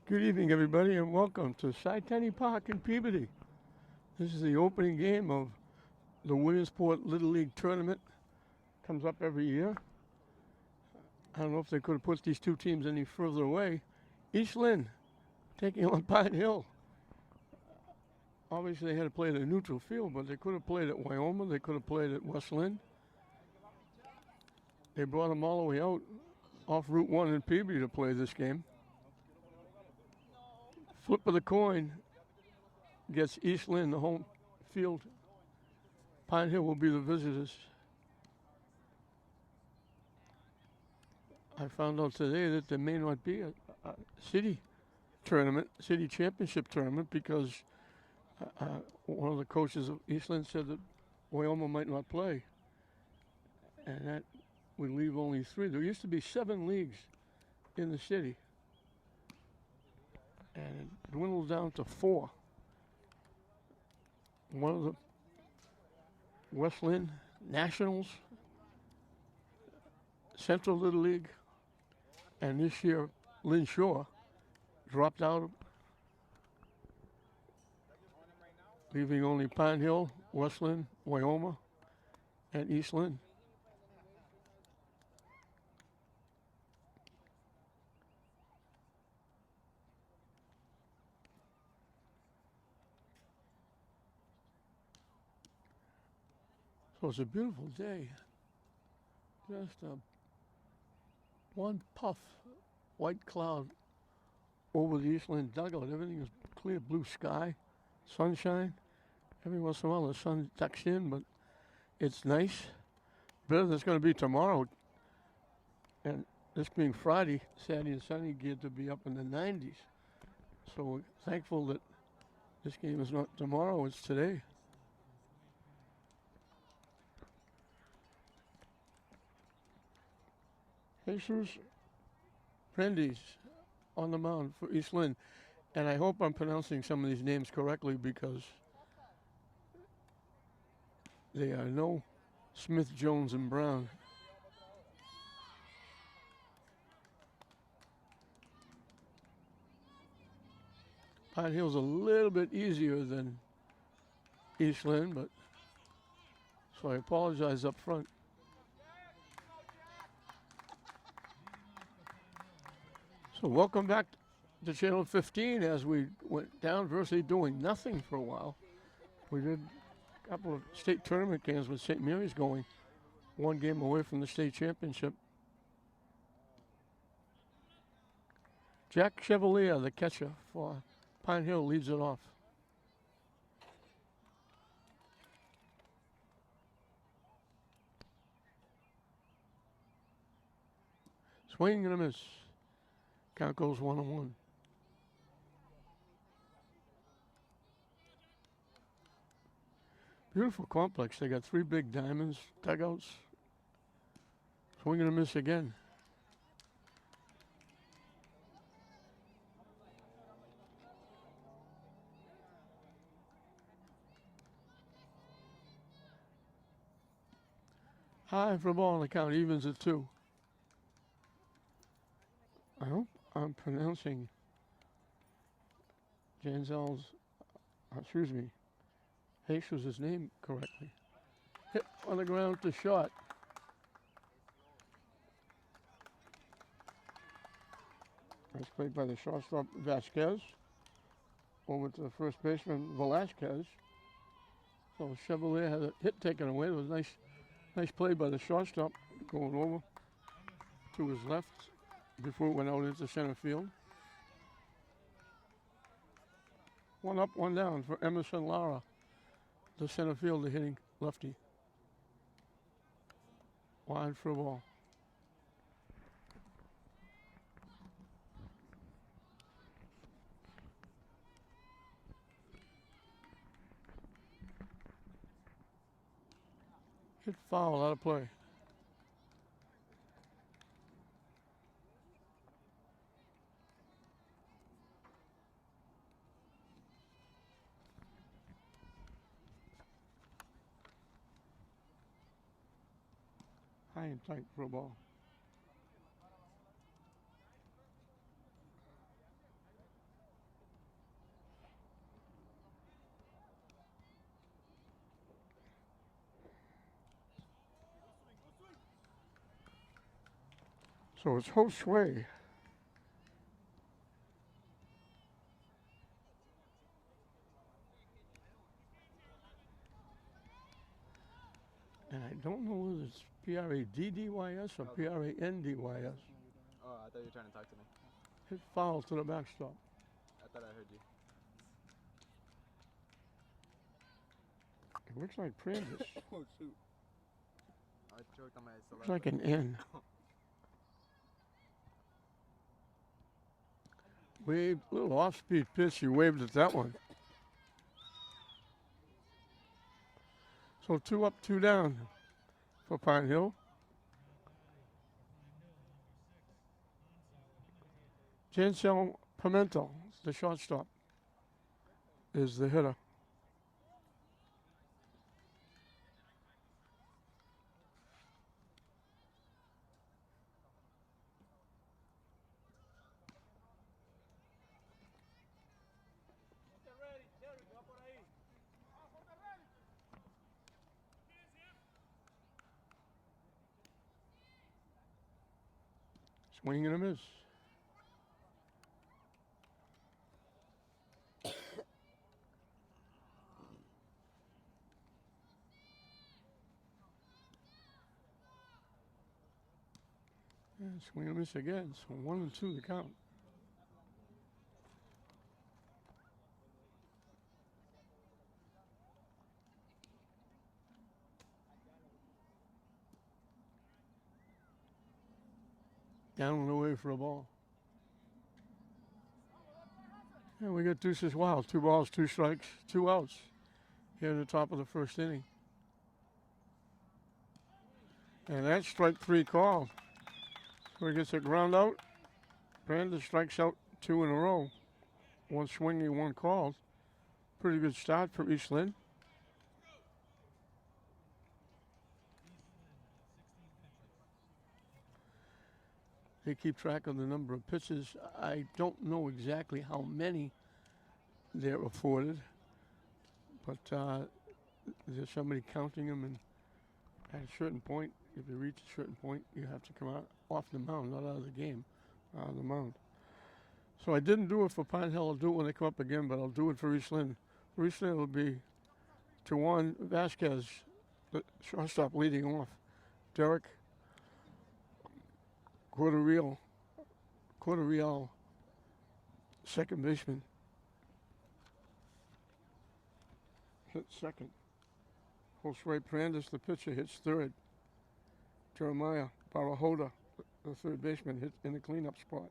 Good evening, everybody, and welcome to Cy Park in Peabody. This is the opening game of the Williamsport Little League Tournament. Comes up every year. I don't know if they could have put these two teams any further away. East Lynn taking on Pine Hill. Obviously, they had to play at a neutral field, but they could have played at Wyoming. They could have played at West Lynn. They brought them all the way out off Route 1 in Peabody to play this game. Flip of the coin gets East Lynn the home field. Pine Hill will be the visitors. I found out today that there may not be a city tournament, city championship tournament, because one of the coaches of East Lynn said that Wyoming might not play. And that would leave only 3. There used to be 7 leagues in the city. And it dwindles down to 4. One of the West Lynn Nationals, Central Little League, and this year Lynn Shore dropped out, leaving only Pine Hill, West Lynn, Wyoming, and East Lynn. So it's a beautiful day. Just one puff, white cloud over the East Lynn dugout. Everything is clear blue sky, sunshine. Every once in a while the sun ducks in, but it's nice. Better than it's going to be tomorrow. And this being Friday, Saturday and Sunday geared to be up in the 90s. So we're thankful that this game is not tomorrow, it's today. Jesus Prendes on the mound for East Lynn. And I hope I'm pronouncing some of these names correctly because they are no Smith, Jones, and Brown. Pine Hill's a little bit easier than East Lynn, but so I apologize up front. So welcome back to Channel 15 as we went down virtually doing nothing for a while. We did a couple of state tournament games with St. Mary's going one game away from the state championship. Jack Chevalier, the catcher for Pine Hill, leads it off. Swing and a miss. Count goes 1-1. Beautiful complex. They got 3 big diamonds, dugouts. Swing and a miss again. High for a ball on the count, evens at 2. I hope I'm pronouncing Jesus' name correctly. Hit on the ground to short. Nice play by the shortstop Vasquez. Over to the first baseman Velasquez. So Chevalier had a hit taken away. It was a nice play by the shortstop going over to his left before it went out into center field. 1 up, 1 down for Emerson Lara, the center fielder hitting lefty. Wide for a ball. Hit foul, out of play. High and tight for a ball. So it's Josue. And I don't know whether it's P-R-A-D-D-Y-S or P-R-A-N-D-Y-S. Oh, I thought you were trying to talk to me. Hit foul to the backstop. I thought I heard you. It looks like Prandis. Oh, shoot. I choked on my saliva. Looks like an N. Waved, little off-speed pitch. He waved at that one. So 2 up, 2 down for Pine Hill. Jansel Pimentel, the shortstop, is the hitter. Swing and a miss. And swing and a miss again. So 1 and 2 the count. Down and away for a ball. And we got deuces wild. 2 balls, 2 strikes, 2 outs here at the top of the first inning. And that's strike 3 call. So he gets a ground out. Brandon strikes out 2 in a row. 1 swinging, 1 called. Pretty good start for East Lynn. They keep track of the number of pitches. I don't know exactly how many they're afforded, but there's somebody counting them, and at a certain point, if you reach a certain point, you have to come out off the mound, not out of the game, out of the mound. So I didn't do it for Pine Hill. I'll do it when they come up again, but I'll do it for East Lynn. For East Lynn, it'll be Tawan Vasquez, the shortstop, leading off. Derek Cordereal, second baseman, hits second. Josue Prandis, the pitcher, hits third. Jeremiah Barahoda, the third baseman, hits in the cleanup spot.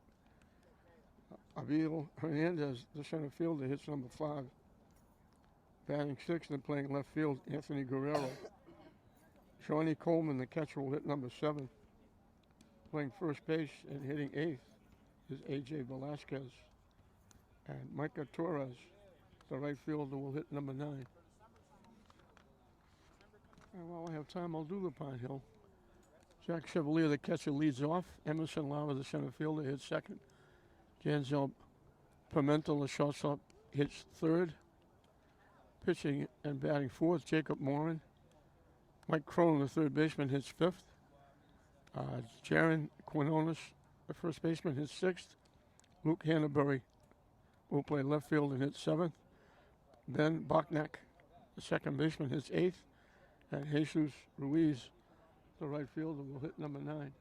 Abiel Hernandez, the center fielder, hits number 5. Batting 6th and playing left field, Anthony Guerrero. Shawnee Coleman, the catcher, will hit number 7. Playing first base and hitting 8th is A.J. Velasquez. And Micah Torres, the right fielder, will hit number 9. And while I have time, I'll do the Pine Hill. Jack Chevalier, the catcher, leads off. Emerson Lara, the center fielder, hits second. Janzel Pimentel, the shortstop, hits third. Pitching and batting 4th, Jacob Morin. Mike Cronin, the third baseman, hits 5th. Jaron Quinones, the first baseman, hits 6th. Luke Hannabury will play left field and hit 7th. Ben Bachnak, the second baseman, hits 8th. And Jesus Ruiz, the right fielder, will hit number 9.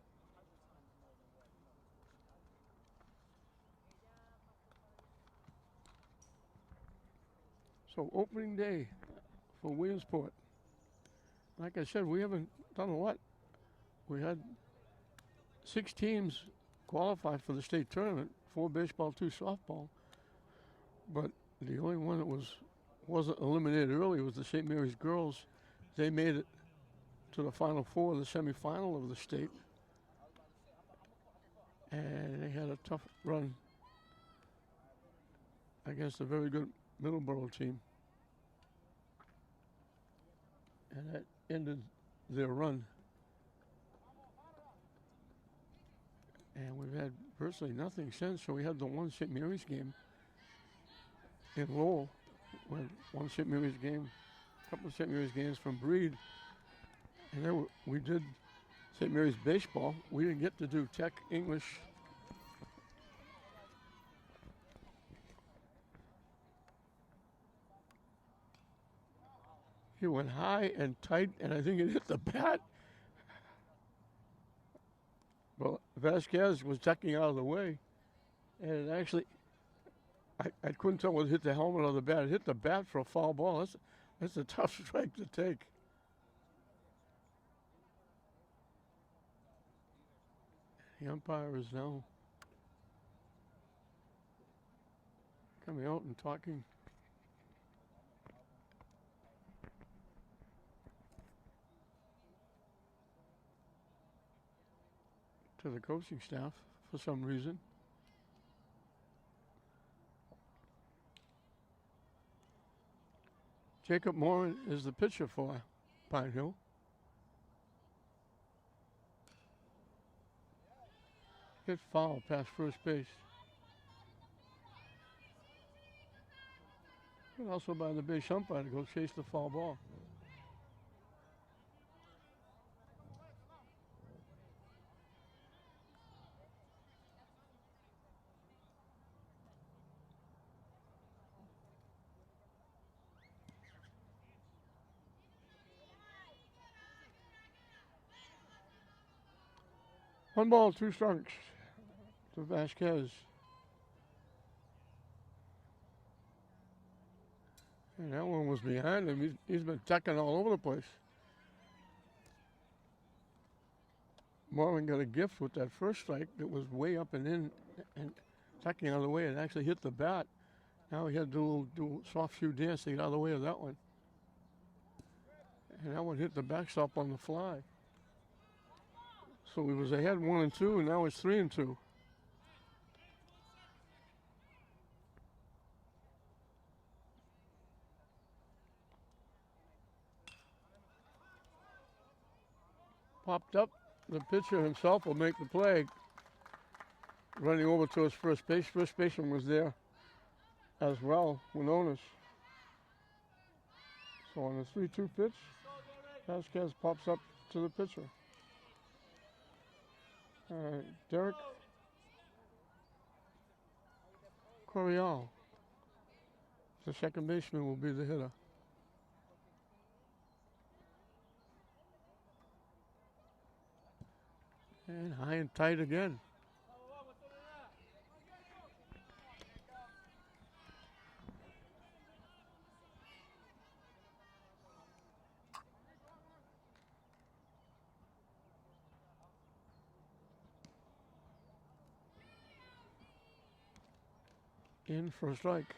So opening day for Williamsport. Like I said, we haven't done a lot. We had 6 teams qualify for the state tournament, 4 baseball, 2 softball. But the only one that wasn't eliminated early was the St. Mary's girls. They made it to the Final Four, the semifinal of the state. And they had a tough run against a very good Middleborough team. And that ended their run. And we've had virtually nothing since. So we had the one St. Mary's game in Lowell. We had one St. Mary's game, a couple of St. Mary's games from Breed. And we did St. Mary's baseball. We didn't get to do Tech English. He went high and tight, and I think it hit the bat. Well, Vasquez was ducking out of the way, and it actually, I couldn't tell whether it hit the helmet or the bat. It hit the bat for a foul ball. That's a tough strike to take. The umpire is now coming out and talking to the coaching staff for some reason. Jacob Moore is the pitcher for Pine Hill. Hit foul past first base. And also by the base umpire to go chase the foul ball. One ball, two strikes to Vasquez. And that one was behind him. He's been ducking all over the place. Marvin got a gift with that first strike that was way up and in and ducking out of the way. It actually hit the bat. Now he had to do a soft shoe dance to get out of the way of that one. And that one hit the backstop on the fly. So he was ahead 1-2, and now it's 3-2. Popped up. The pitcher himself will make the play. Running over to his first base. First baseman was there as well, Winonis. So on the 3-2 pitch, Vasquez pops up to the pitcher. Derek Corial, the second baseman, will be the hitter. And high and tight again. In for a strike.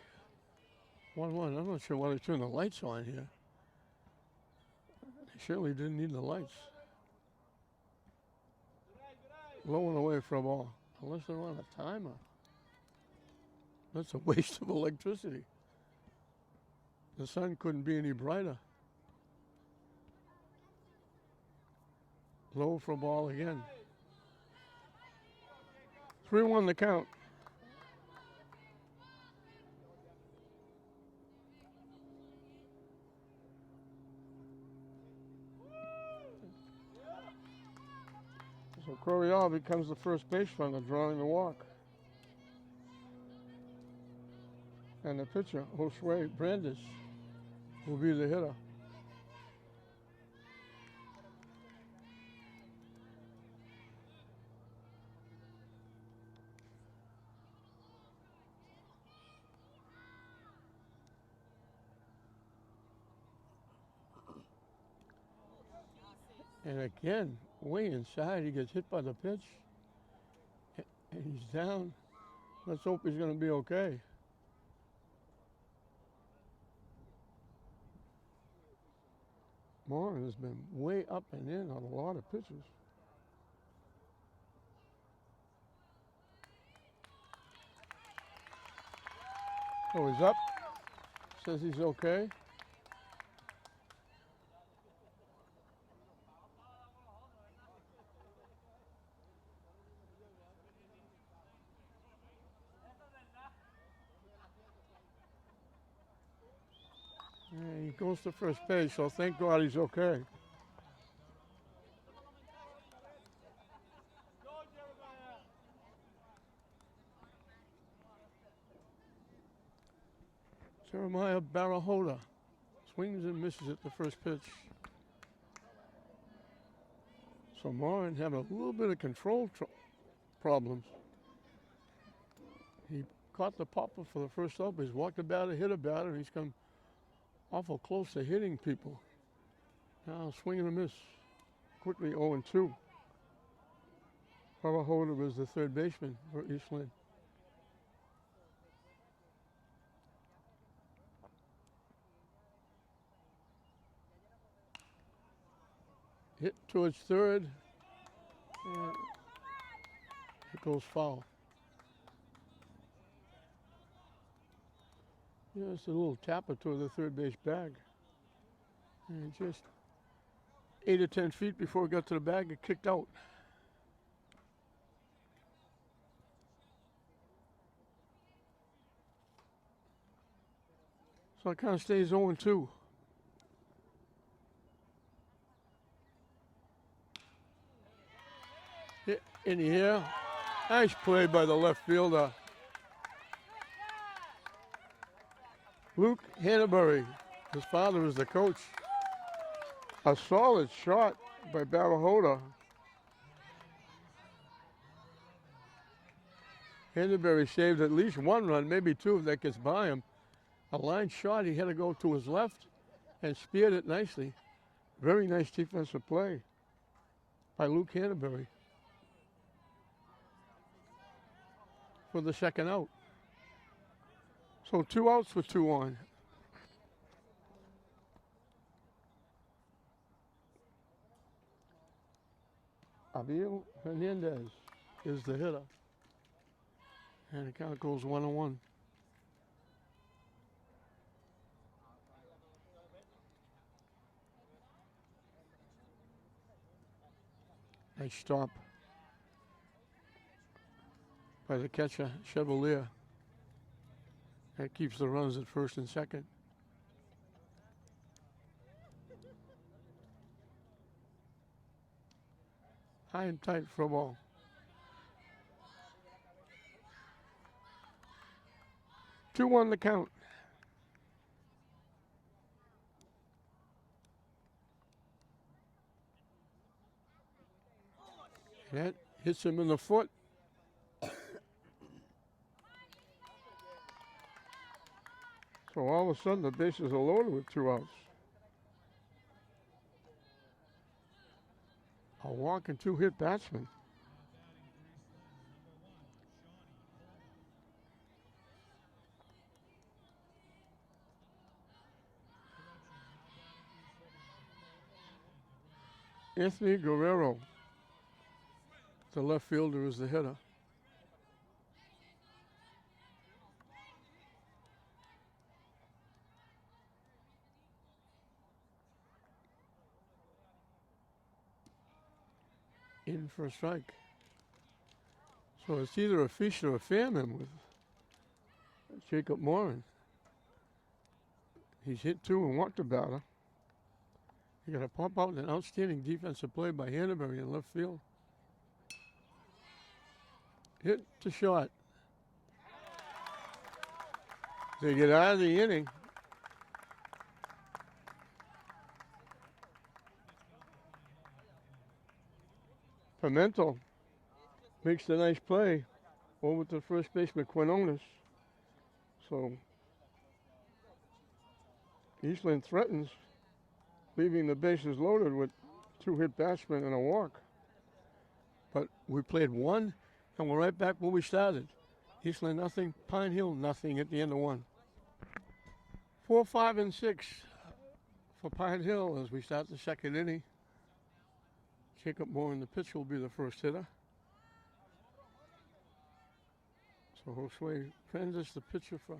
1-1. I'm not sure why they turned the lights on here. They surely didn't need the lights. Low and away for a ball. Unless they're on a timer. That's a waste of electricity. The sun couldn't be any brighter. Low for a ball again. 3-1 the count. So Corial becomes the first base runner, drawing the walk. And the pitcher, Josue Brandes, will be the hitter. And again, way inside, he gets hit by the pitch. And he's down. Let's hope he's going to be okay. Morin has been way up and in on a lot of pitches. Oh, he's up. Says he's okay. And he goes to first base, so thank God he's okay. Jeremiah Barahota swings and misses at the first pitch. So Morin having a little bit of control problems. He caught the popper for the first up. He's walked a batter, hit a batter. He's come awful close to hitting people. Now swing and a miss. Quickly 0-2. Barahota was the third baseman for East Lynn. Hit towards third. And it goes foul. Just a little tapper toward the third base bag. And just 8 or 10 feet before it got to the bag, it kicked out. So it kind of stays 0-2. Hit in the air. Nice play by the left fielder. Luke Hannabury, his father is the coach. A solid shot by Barahota. Hannabury saved at least one run, maybe two if that gets by him. A line shot, he had to go to his left and speared it nicely. Very nice defensive play by Luke Hannabury for the second out. So 2 outs with 2 on. Abiel Hernandez is the hitter. And the count goes 1-1. Nice stop by the catcher, Chevalier. That keeps the runs at first and second. High and tight for a ball. Two on the count. That hits him in the foot. So all of a sudden the bases are loaded with 2 outs. A walk and 2 hit batsmen. Anthony Guerrero, the left fielder, is the hitter. In for a strike. So it's either a feast or a famine with Jacob Morin. He's hit 2 and walked a batter. You got to pop out an outstanding defensive play by Hannabury in left field. Hit to short. They get out of the inning. Pimento makes the nice play over to first baseman Quinones. So Eastland threatens, leaving the bases loaded with 2 hit batsmen and a walk. But we played 1, and we're right back where we started. Eastland nothing, Pine Hill nothing at the end of 1. 4, 5, and 6 for Pine Hill as we start the second inning. Jacob Morin, the pitcher, will be the first hitter. So Josue Fernandez, the pitcher for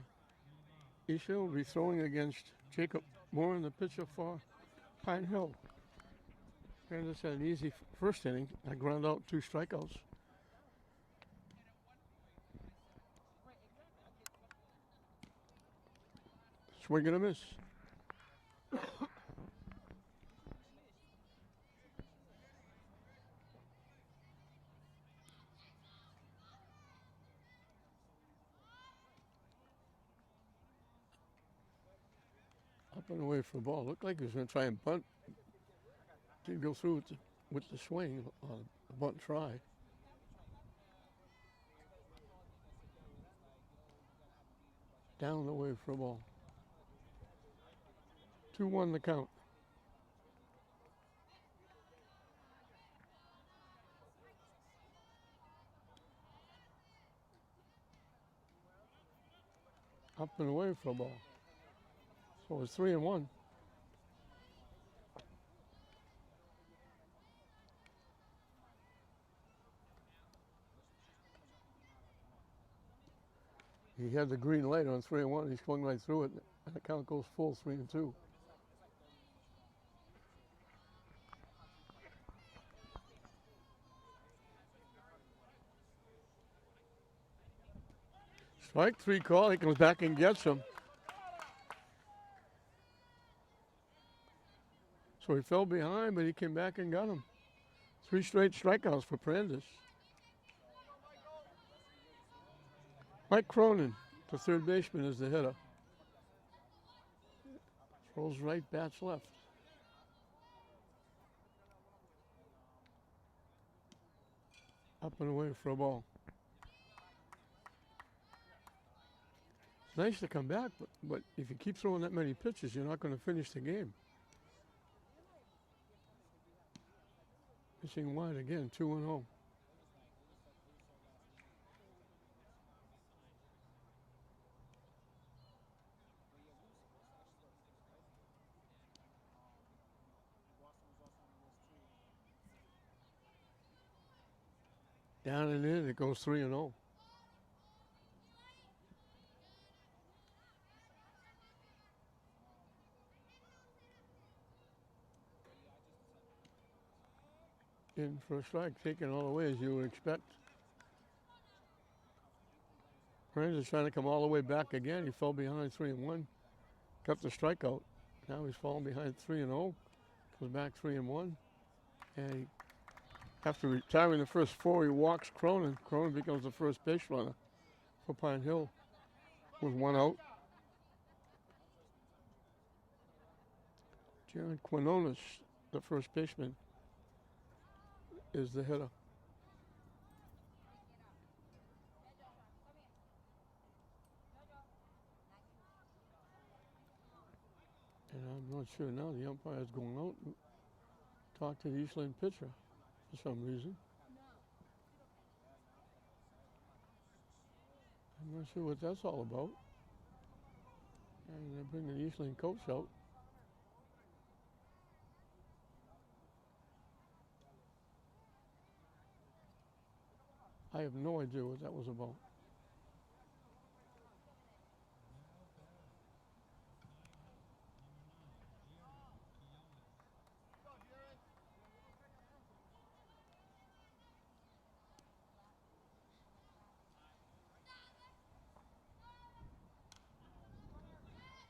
East Hill, will be throwing against Jacob Morin, the pitcher for Pine Hill. Fernandez had an easy first inning. I ground out 2 strikeouts. Swing and a miss. Up and away for a ball. Looked like he was going to try and bunt. Didn't go through with the swing on a bunt try. Down and away for a ball. 2-1 the count. Up and away for a ball. So it's 3-1. He had the green light on 3-1. He swung right through it, and the count goes full 3-2. Strike 3 call. He comes back and gets him. So he fell behind, but he came back and got him. 3 straight strikeouts for Prandis. Mike Cronin, the third baseman, is the hitter. Throws right, bats left. Up and away for a ball. It's nice to come back, but if you keep throwing that many pitches, you're not going to finish the game. Pitching wide again, 2-0. Down and in, it goes 3-0. In for a strike, taken all the way as you would expect. Rangers trying to come all the way back again. He fell behind 3-1. Got the strikeout. Now he's falling behind 3-0. Goes back 3-1. And he, after retiring the first 4, he walks Cronin. Cronin becomes the first base runner for Pine Hill with 1 out. Jared Quinones, the first baseman, is the hitter. And I'm not sure now. The umpire's going out and talk to the Eastland pitcher for some reason. I'm not sure what that's all about. And they're bringing the Eastland coach out. I have no idea what that was about.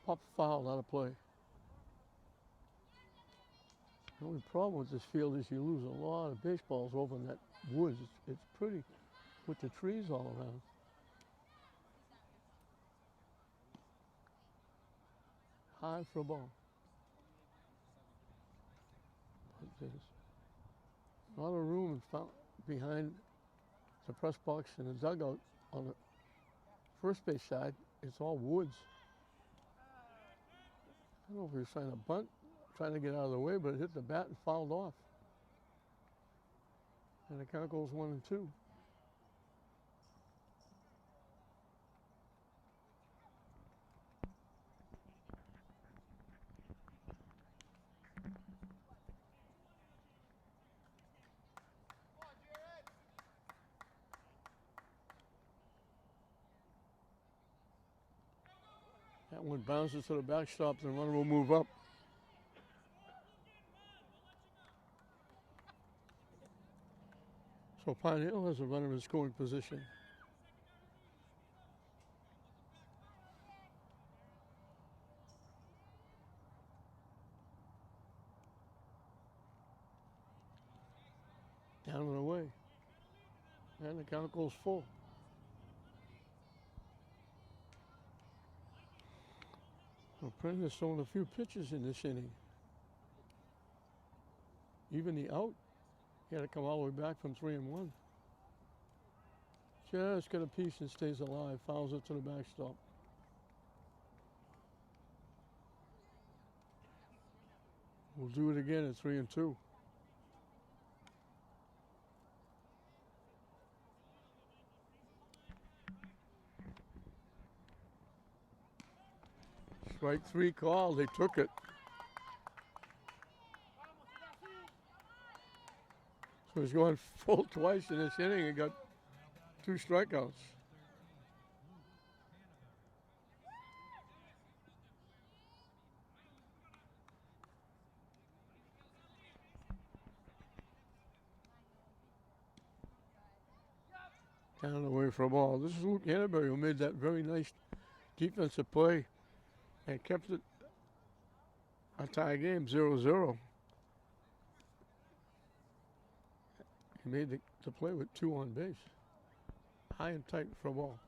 Pop foul out of play. The only problem with this field is you lose a lot of baseballs over in that woods. It's pretty with the trees all around. High for a ball. But there's a lot of room behind the press box and the dugout on the first base side. It's all woods. I don't know if he was trying to bunt, trying to get out of the way, but it hit the bat and fouled off. And the count goes 1-2. That one bounces to the backstop, the runner will move up. So Pine Hill has a runner in scoring position. Down and away. And the count goes full. So Well, Prender's throwing a few pitches in this inning. Even the out, he had to come all the way back from 3-1. Just got a piece and stays alive. Fouls it to the backstop. We'll do it again at 3-2. Strike 3 call. They took it. So he's going full twice in this inning and got 2 strikeouts. Down and away for a ball. This is Luke Hannaberry who made that very nice defensive play and kept it a tie game, 0-0. He made the play with 2 on base. High and tight for a ball.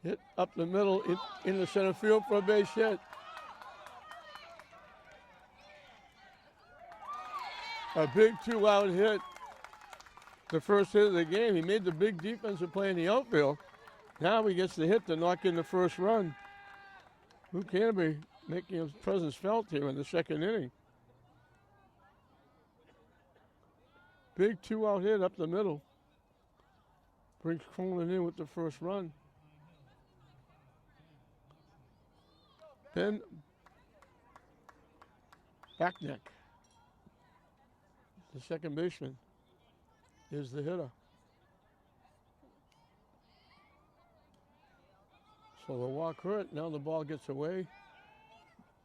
Hit up the middle in the center field for a base hit. A big 2-out hit. The first hit of the game. He made the big defensive play in the outfield. Now he gets the hit to knock in the first run. Luke Hannaberry making his presence felt here in the second inning. Big 2-out hit up the middle. Brings Cronin in with the first run. Ben Backneck, the second baseman, is the hitter. So the walk hurt. Now the ball gets away,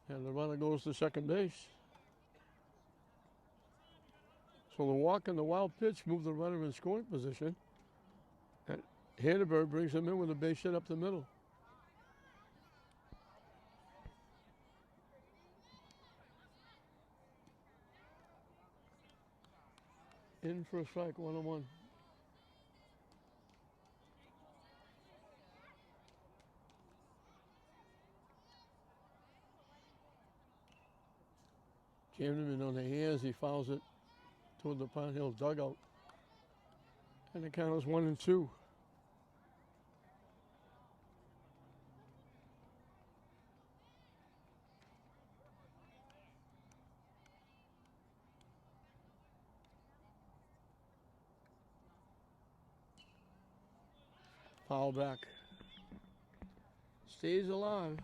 and the runner goes to second base. So the walk and the wild pitch move the runner in scoring position. And Hannaberry brings him in with a base hit up the middle. In for a strike, 1-1. Jammed him in on the hands. He fouls it toward the Pine Hill dugout. And the count is 1-2. Foul back. Stays alive.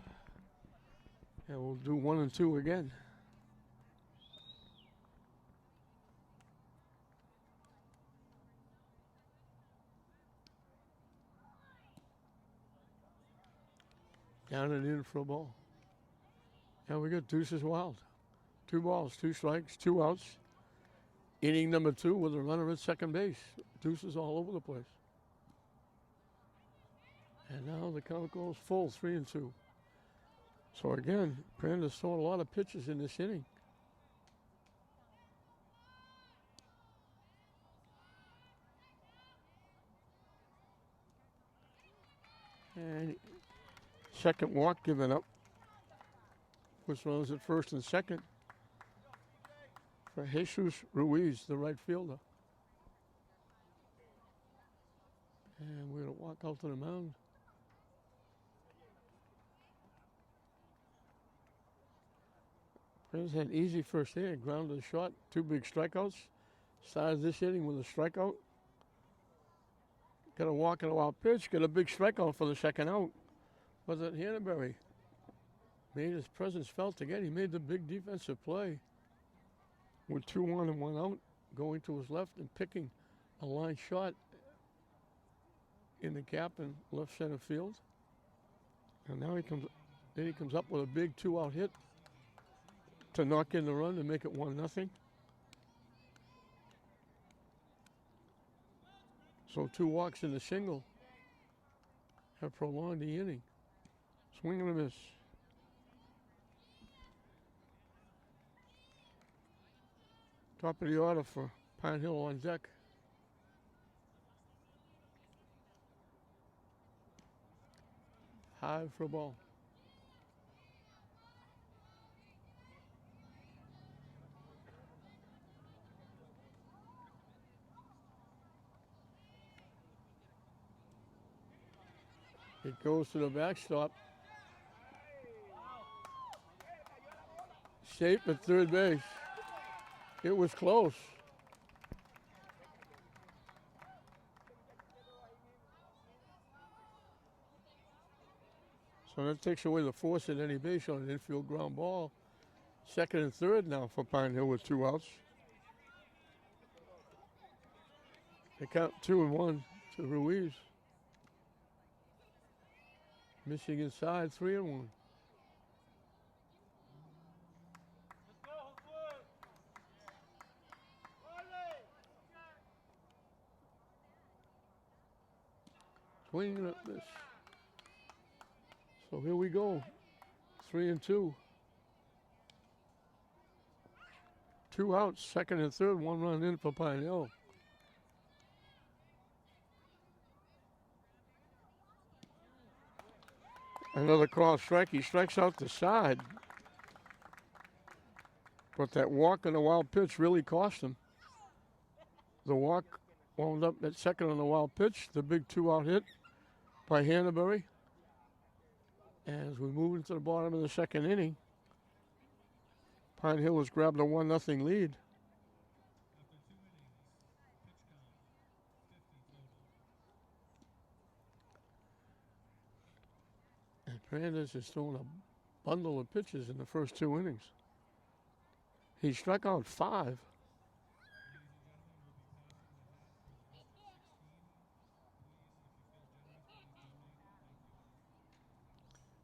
And we'll do 1-2 again. Down and in for a ball. And we got deuces wild. 2 balls, 2 strikes, 2 outs. Inning number 2 with a runner at second base. Deuces all over the place. And now the count goes full, 3-2. So again, Brander's throwing a lot of pitches in this inning. And second walk given up. Puts runners at first and second for Jesus Ruiz, the right fielder. And we're going to walk out to the mound. Friends had easy first inning, grounded shot, 2 big strikeouts. Started this inning with a strikeout. Got a walk and a wild pitch, got a big strikeout for the second out. Was it Hannaberry? Made his presence felt again. He made the big defensive play with 2 on and 1 out, going to his left and picking a line shot in the gap in left center field. And now he comes up with a big 2-out hit to knock in the run to make it 1-0. So 2 walks in the single have prolonged the inning. Swing and a miss. Top of the order for Pine Hill on deck. High for a ball. It goes to the backstop. Safe at third base. It was close. So that takes away the force at any base on an infield ground ball. Second and third now for Pine Hill with 2 outs. They count 2-1 to Ruiz. Missing inside, 3-1. Swinging at this. So here we go. 3-2. 2 outs, second and third, 1 run in for Pine Hill. Another call strike. He strikes out the side. But that walk and the wild pitch really cost him. The walk wound up at second on the wild pitch. The big 2-out hit by Hannaberry. As we move into the bottom of the second inning, Pine Hill has grabbed a 1-0 lead. And Fernandez is throwing a bundle of pitches in the first 2 innings. He struck out 5.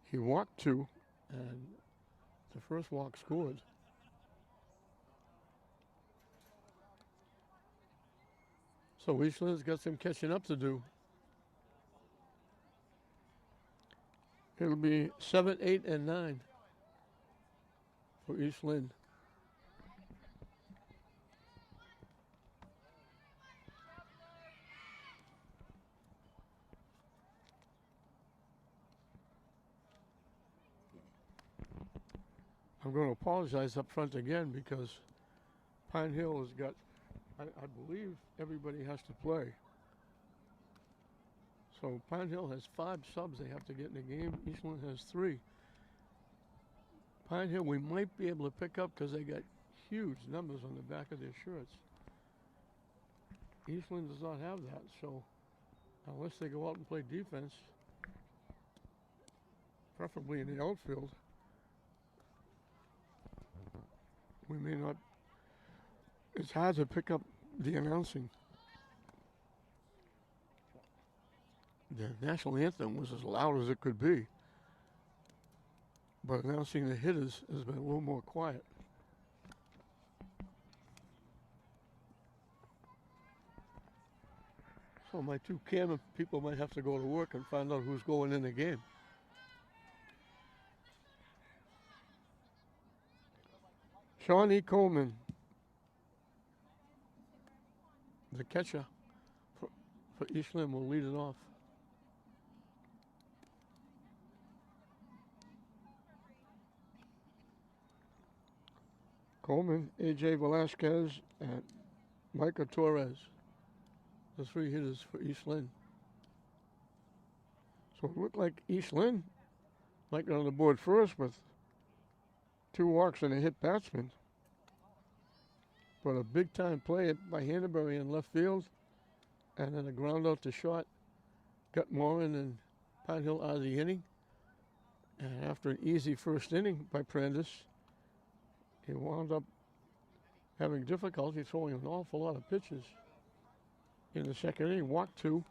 He walked 2, and the first walk scored. So Eastland's got some catching up to do. It'll be 7, 8, and 9 for Eastland. I'm going to apologize up front again because Pine Hill has got, I believe everybody has to play. So Pine Hill has 5 subs they have to get in the game. Eastland has 3. Pine Hill we might be able to pick up because they got huge numbers on the back of their shirts. Eastland does not have that, so unless they go out and play defense, preferably in the outfield, we may not. It's hard to pick up the announcing. The national anthem was as loud as it could be, but announcing the hitters has been a little more quiet. So my 2 camera people might have to go to work and find out who's going in the game. Shawnee Coleman, the catcher for Eastland, will lead it off. Coleman, A.J. Velasquez, and Micah Torres, the 3 hitters for Eastland. So it looked like Eastland might get on the board first with 2 walks and a hit batsman. But a big time play by Hannaberry in left field, and then a ground out to short got Morin and Pine Hill out of the inning. And after an easy first inning by Prandis, he wound up having difficulty throwing an awful lot of pitches. In the second inning, walked 2.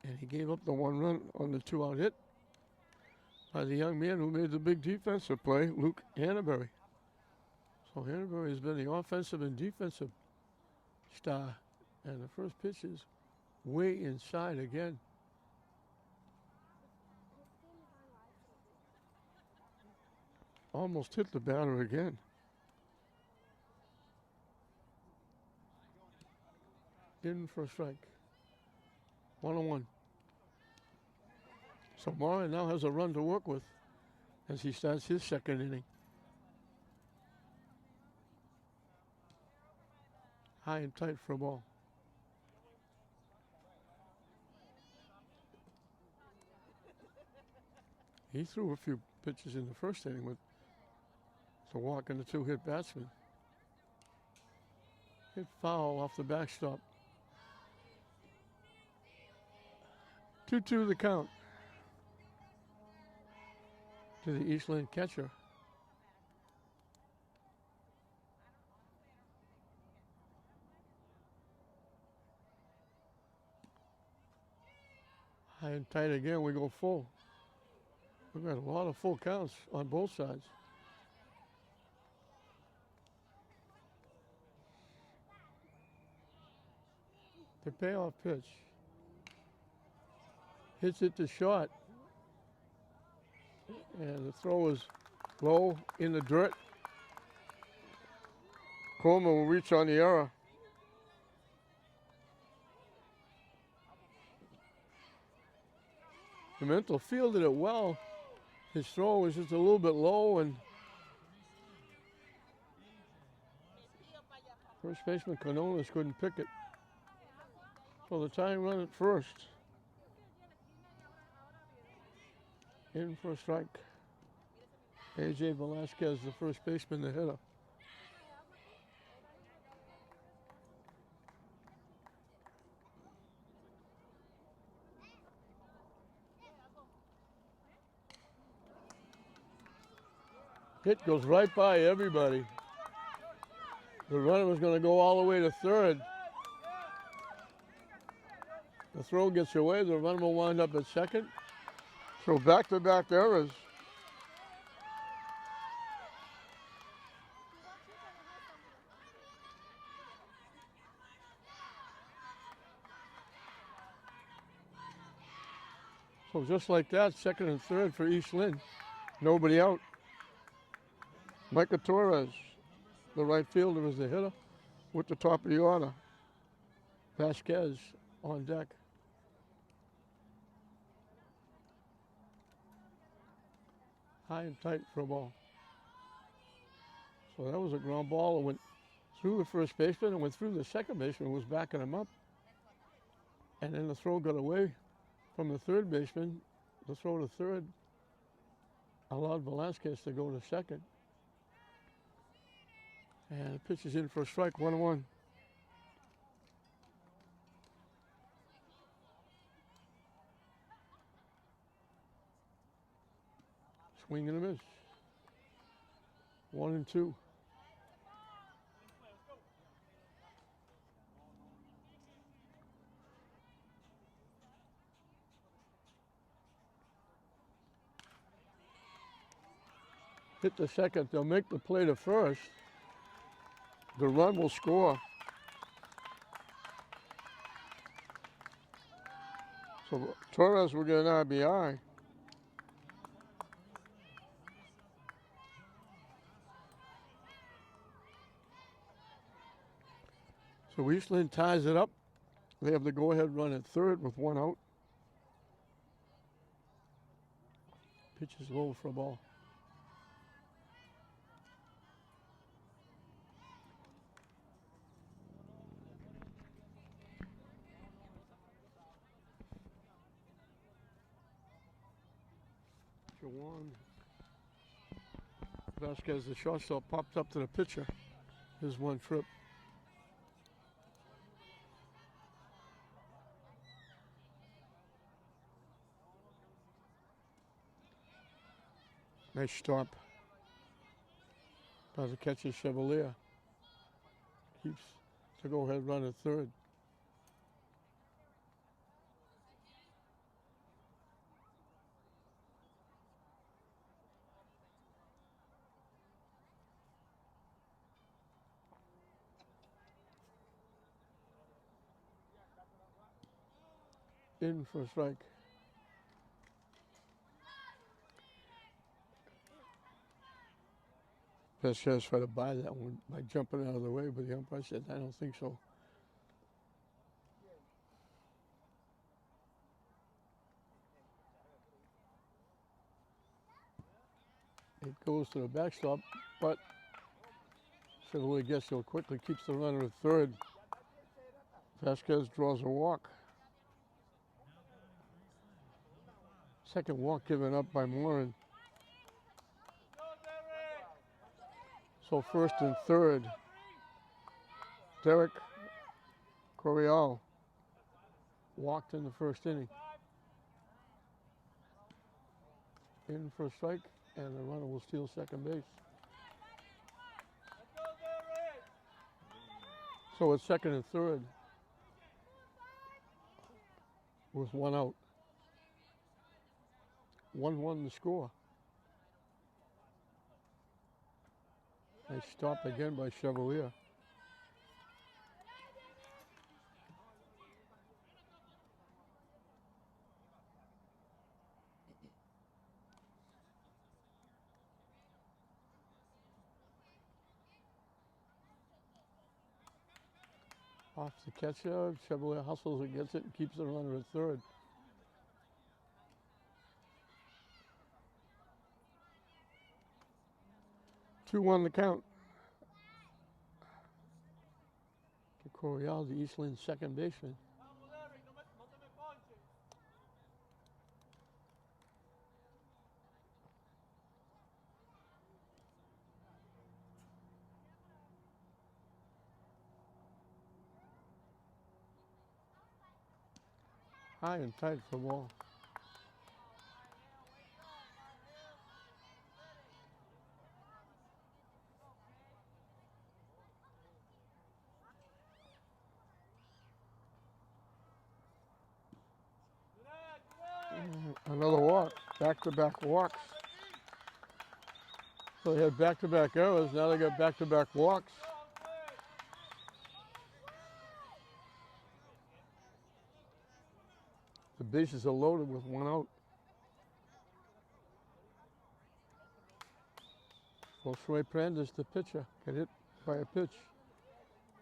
And he gave up the 1 run on the 2-out hit by the young man who made the big defensive play, Luke Hannaberry. So Hannaberry has been the offensive and defensive star. And the first pitch is way inside again. almost hit the batter again. In for a strike. 1-1. So Moran now has a run to work with as he starts his second inning. High and tight for a ball. He threw a few pitches in the first inning with the walk and the two-hit batsman. Hit foul off the backstop. 2-2 the count to the Eastland catcher. High and tight again, we go full. We've got a lot of full counts on both sides. The payoff pitch. Hits it to short. And the throw is low in the dirt. Coleman will reach on the error. Pimentel fielded it well. His throw was just a little bit low, and first baseman Canones couldn't pick it. So the tying run at first. In for a strike. A.J. Velasquez, the first baseman, the hitter. Hit goes right by everybody. The runner was going to go all the way to third. The throw gets away. The runner will wind up at second. So back-to-back errors. So just like that, second and third for East Lynn. Nobody out. Micah Torres, the right fielder, is the hitter with the top of the order. Vasquez on deck. High and tight for a ball. So that was a ground ball. It went through the first baseman and went through the second baseman, who was backing him up. And then the throw got away from the third baseman. The throw to third allowed Velasquez to go to second. And the pitch is in for a strike, 1-1. Swing and a miss. 1-2. Hit the second. They'll make the play to first. The run will score. So Torres will get an RBI. So Eastland ties it up. They have the go-ahead run at third with one out. Pitch is low for a ball. Juan Vasquez, the shortstop, popped up to the pitcher. His one trip. Nice stop by the catcher Chevalier. Keeps the go-ahead run at third. In for a strike. Vasquez tried to buy that one by jumping out of the way, but the umpire said, I don't think so. It goes to the backstop, but Chevalier gets so quickly, keeps the runner at third. Vasquez draws a walk. Second walk given up by Morin. So first and third. Derek Coryell walked in the first inning. In for a strike, and the runner will steal second base. So it's second and third with one out. 1-1 the score. Nice stop again by Chevalier. Off the catcher, Chevalier hustles and gets it and keeps the runner at third. Two on the count. Coryell, the Eastland second baseman. High and tight for ball. Another walk, back-to-back walks. So they had back-to-back errors, now they got back-to-back walks. The bases are loaded with one out. Josue Prendes, the pitcher, got hit by a pitch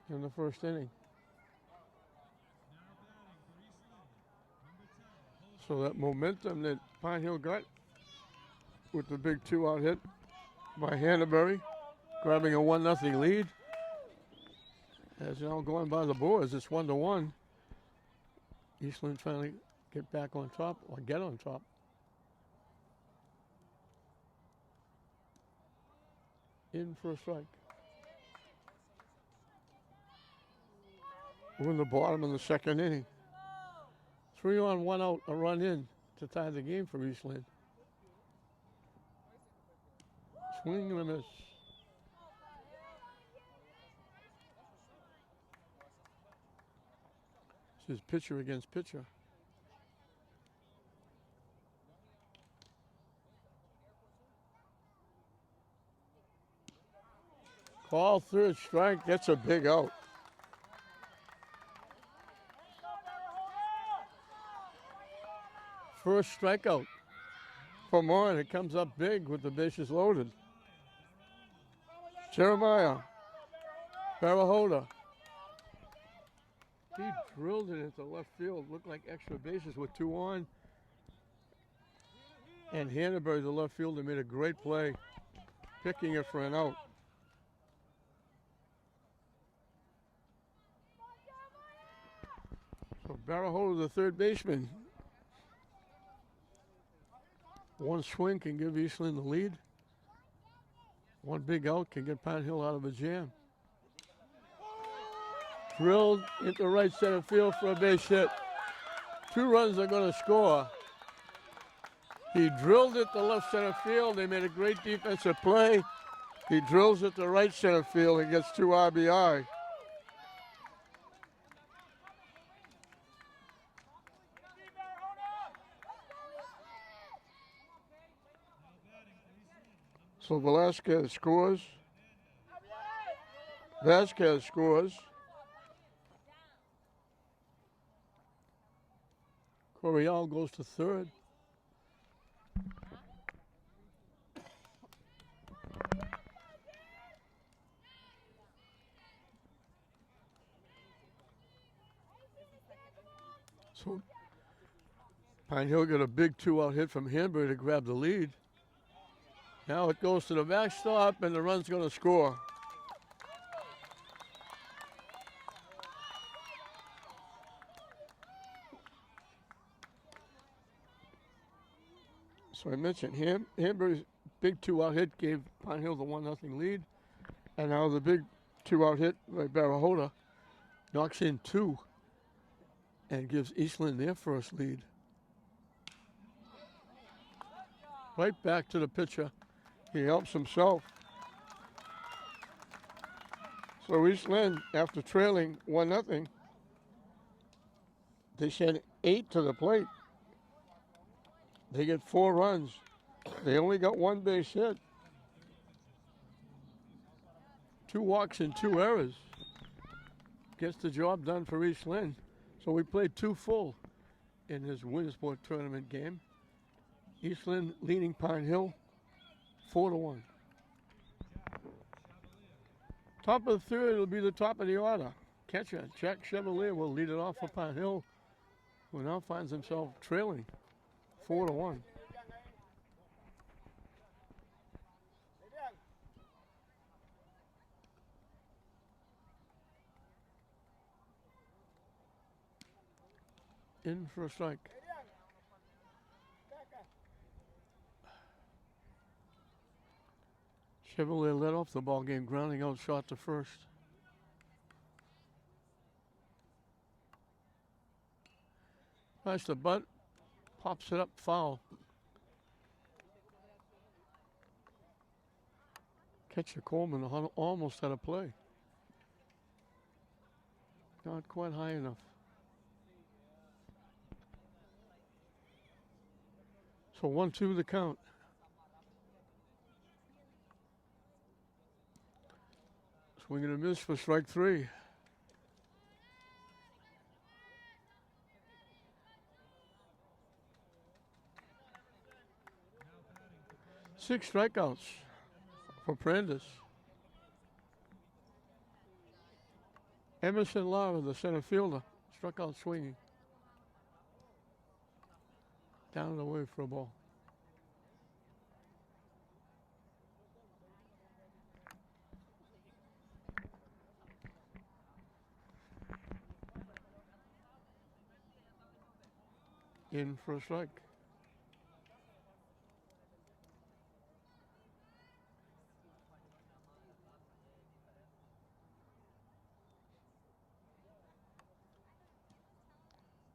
in the first inning. So that momentum that Pine Hill got with the big two-out hit by Hannaberry, grabbing a 1-0 lead, as now going by the boards, it's 1-1. Eastland trying to get back on top or get on top. In for a strike. We're in the bottom of the second inning. 3 on, 1 out, a run in to tie the game for Eastland. Swing and a miss. This is pitcher against pitcher. Call third strike, that's a big out. First strikeout for Morin. It comes up big with the bases loaded. Jeremiah Barahoda. He drilled it into left field. Looked like extra bases with 2 on. And Hannaberry, the left fielder, made a great play, picking it for an out. So Barahoda, the third baseman. One swing can give Eastland the lead. One big out can get Pine Hill out of a jam. Drilled into right center field for a base hit. 2 runs are going to score. He drilled it to left center field. They made a great defensive play. He drills it to right center field and gets 2 RBI. So Vasquez scores. Vasquez scores. Coryell goes to third. So Pine Hill got a big 2-out hit from Hanbury to grab the lead. Now it goes to the backstop, and the run's going to score. So I mentioned Hanbury's big 2-out hit gave Pine Hill the 1-0 lead. And now the big 2-out hit by Barahota knocks in 2 and gives Eastland their first lead. Right back to the pitcher. He helps himself. So Eastland, after trailing 1-0, they send 8 to the plate. They get 4 runs. They only got 1 base hit. 2 walks and 2 errors. Gets the job done for Eastland. So we played 2 full in this Williamsport tournament game. Eastland leading Pine Hill 4-1. Top of the third will be the top of the order. Catcher Jack Chevalier will lead it off for Pine Hill, who now finds himself trailing 4-1. In for a strike. Chevalier led off the ball game, grounding out shot to first. Nice the bunt, pops it up, foul. Catcher Coleman almost had a play. Not quite high enough. So 1-2 the count. Swing and a miss for strike 3. Six strikeouts for Prandis. Emerson Lara, the center fielder, struck out swinging. Down and away for a ball. In for a strike.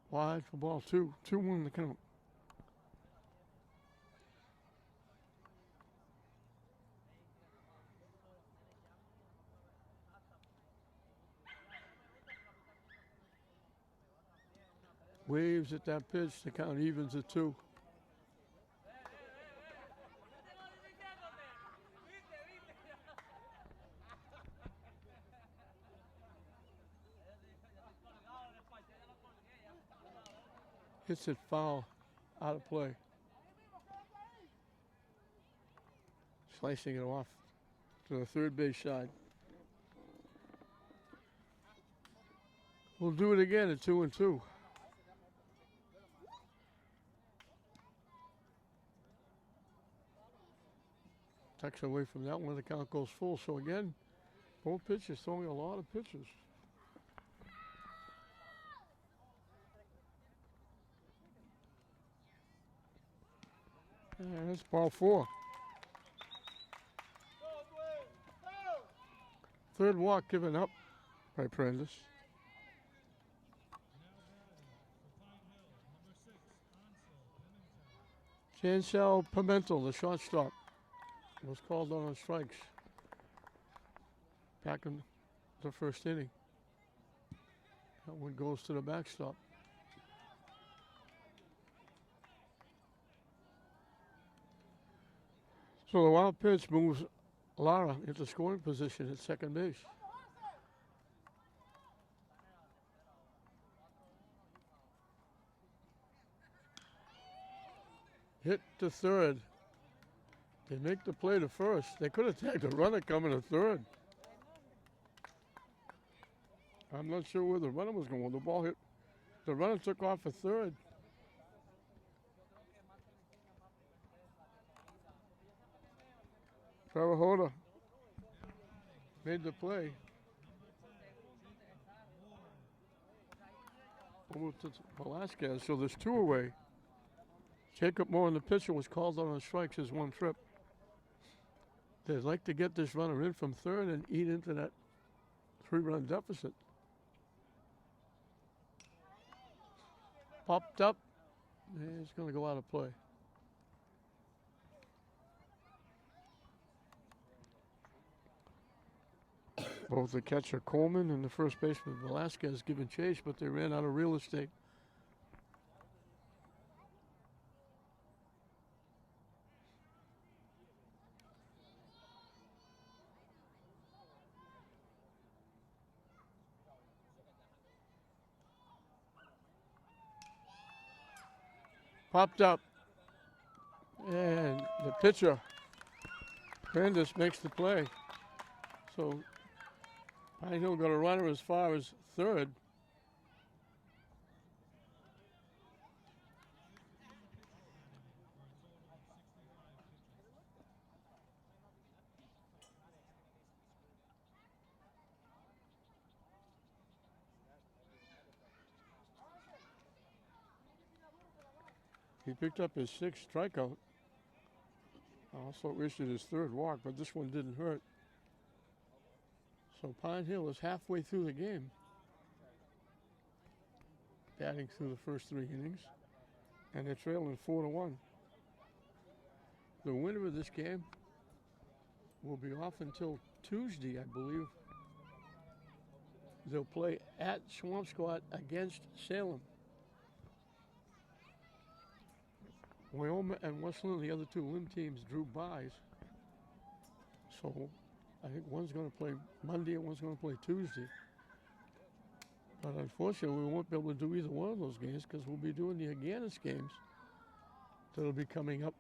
Wide for ball 2. 2-1 the count. Waves at that pitch. The count evens at 2. Hits it foul, out of play. Slicing it off to the third base side. We'll do it again at 2-2. Tucks away from that one. The count goes full. So again, both pitchers throwing a lot of pitches. And that's ball 4. Third walk given up by Prandis. Chancel Pimentel, the shortstop, was called on strikes back in the first inning. That one goes to the backstop. So the wild pitch moves Lara into scoring position at second base. Hit to third. They make the play to first. They could have tagged a runner coming to third. I'm not sure where the runner was going. The ball hit The runner took off for third. Trevor Hoda made the play. Over to Velasquez, so there's two away. Jacob Moore, the pitcher, was called out on strikes his one trip. They'd like to get this runner in from third and eat into that 3-run deficit. Popped up. And it's going to go out of play. Both the catcher Coleman and the first baseman Velasquez giving chase, but they ran out of real estate. Popped up. And the pitcher, Brandis, makes the play. So Pine Hill got a runner as far as third. He picked up his 6th strikeout. Also issued his 3rd walk, but this one didn't hurt. So Pine Hill is halfway through the game, batting through the first 3 innings, and they're trailing 4-1. The winner of this game will be off until Tuesday, I believe. They'll play at Swampscott against Salem. Wyoming and West Lynn, the other 2 Lynn teams, drew byes. So I think one's going to play Monday and one's going to play Tuesday. But unfortunately, we won't be able to do either one of those games because we'll be doing the Aganis games that'll be coming up.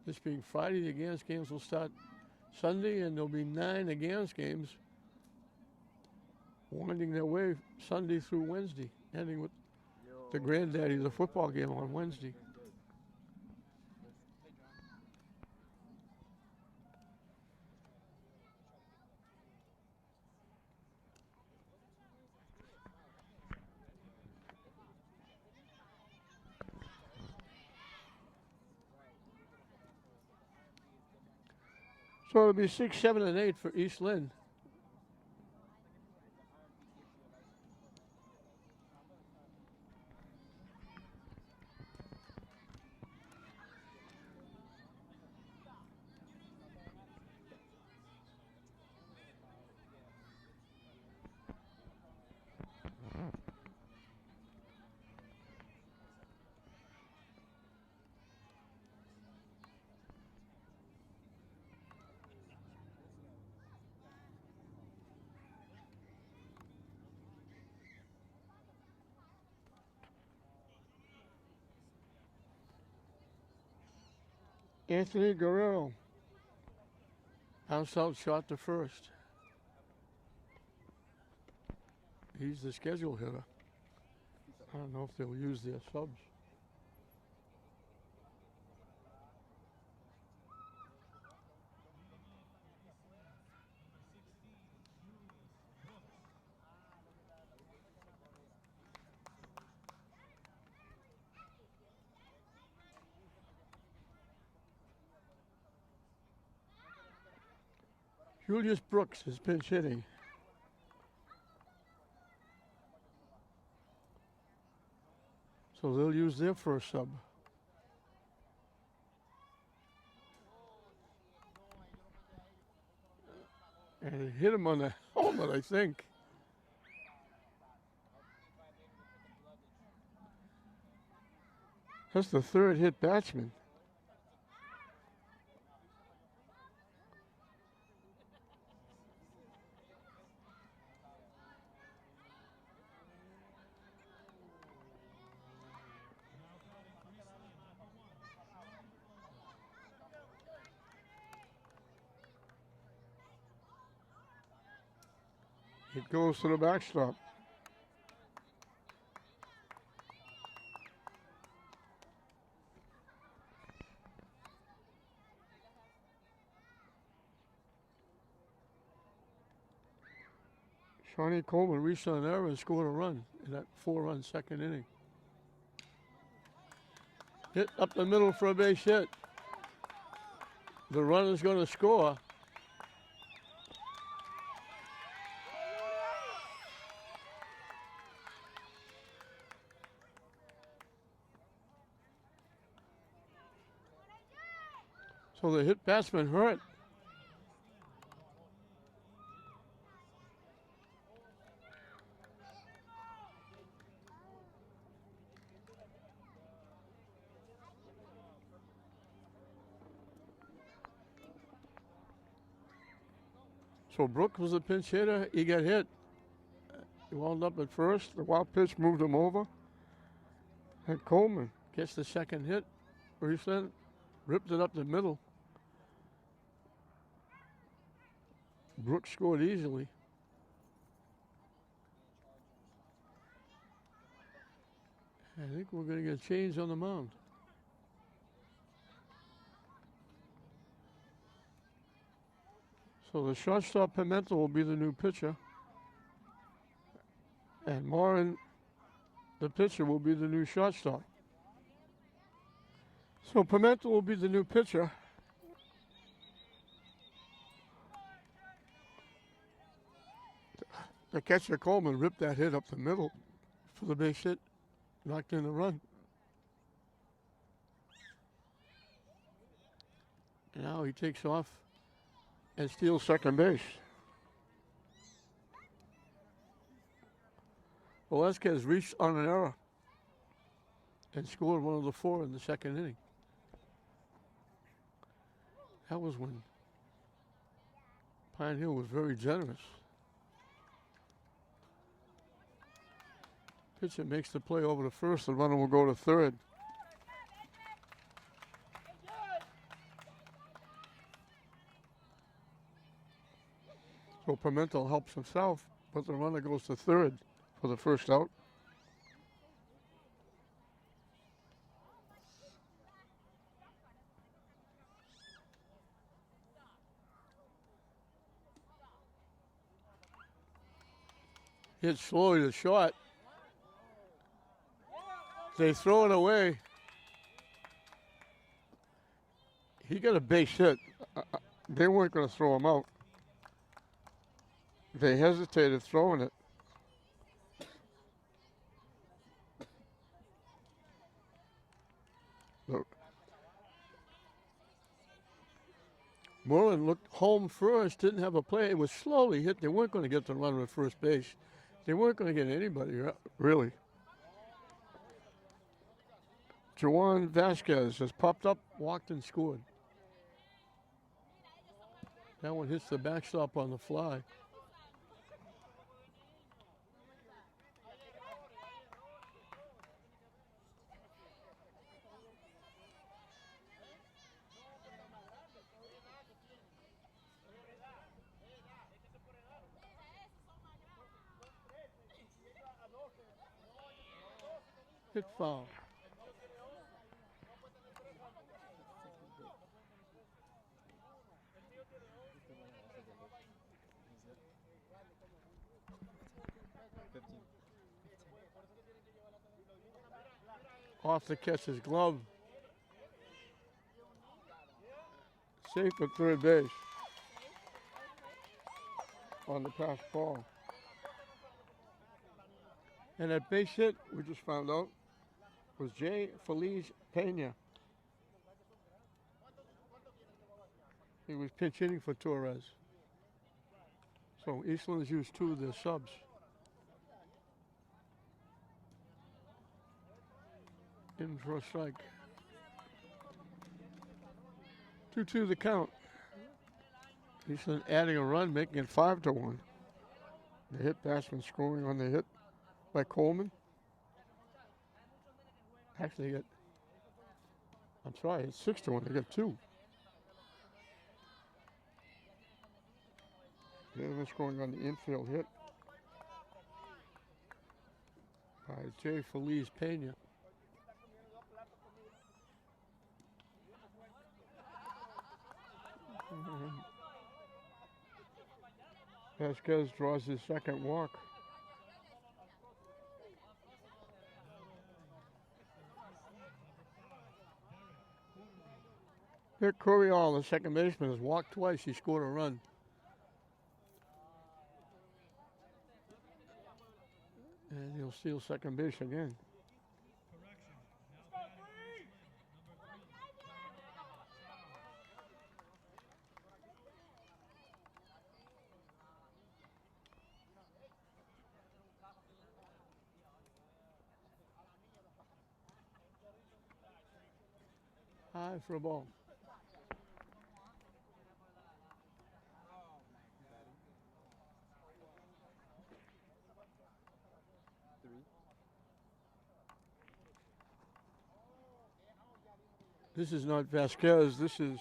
This being Friday, the Aganis games will start Sunday, and there'll be 9 Aganis games winding their way Sunday through Wednesday, ending with the granddaddy of the football game on Wednesday. So it'll be 6, 7, and 8 for East Lynn. Anthony Guerrero bounced out shot to first. He's the schedule hitter. I don't know if they'll use their subs. Julius Brooks is pinch hitting. So they'll use their first sub. And it hit him on the helmet, I think. That's the 3rd hit batsman. It goes to the backstop. Shawnee Coleman reached on an error and scored a run in that 4-run second inning. Hit up the middle for a base hit. The runner's going to score. So the hit batsman hurt. So Brooks was a pinch hitter. He got hit. He wound up at first. The wild pitch moved him over. And Coleman gets the second hit. Riesland ripped it up the middle. Brooks scored easily. I think we're going to get changed on the mound. So the shortstop Pimenta will be the new pitcher. And Morin, the pitcher, will be the new shortstop. So Pimenta will be the new pitcher. The catcher Coleman ripped that hit up the middle for the base hit, knocked in the run. And now he takes off and steals second base. Velasquez reached on an error and scored one of the 4 in the second inning. That was when Pine Hill was very generous. Pitcher makes the play over to first. The runner will go to third. So Pimentel helps himself, but the runner goes to third for the first out. Hit slowly to short. They throw it away. He got a base hit. They weren't going to throw him out. They hesitated throwing it. Look. Moreland looked home first, didn't have a play. It was slowly hit. They weren't going to get the runner at first base. They weren't going to get anybody, really. Juan Vasquez has popped up, walked, and scored. That one hits the backstop on the fly. Hit foul. Off the catcher's glove. Safe at third base on the pass ball. And that base hit, we just found out, was J. Feliz Pena. He was pinch hitting for Torres. So Eastland's used 2 of their subs. In for a strike. 2-2 the count. Eastland adding a run, making it 5-1. The hit batsman scoring on the hit by Coleman. Actually, it's 6-1. They got 2. The other one scoring on the infield hit by J. Feliz Pena. Vasquez draws his second walk. Nick Curiel, the second baseman, has walked twice. He scored a run. And he'll steal second base again. High for a ball. This is not Vasquez. This is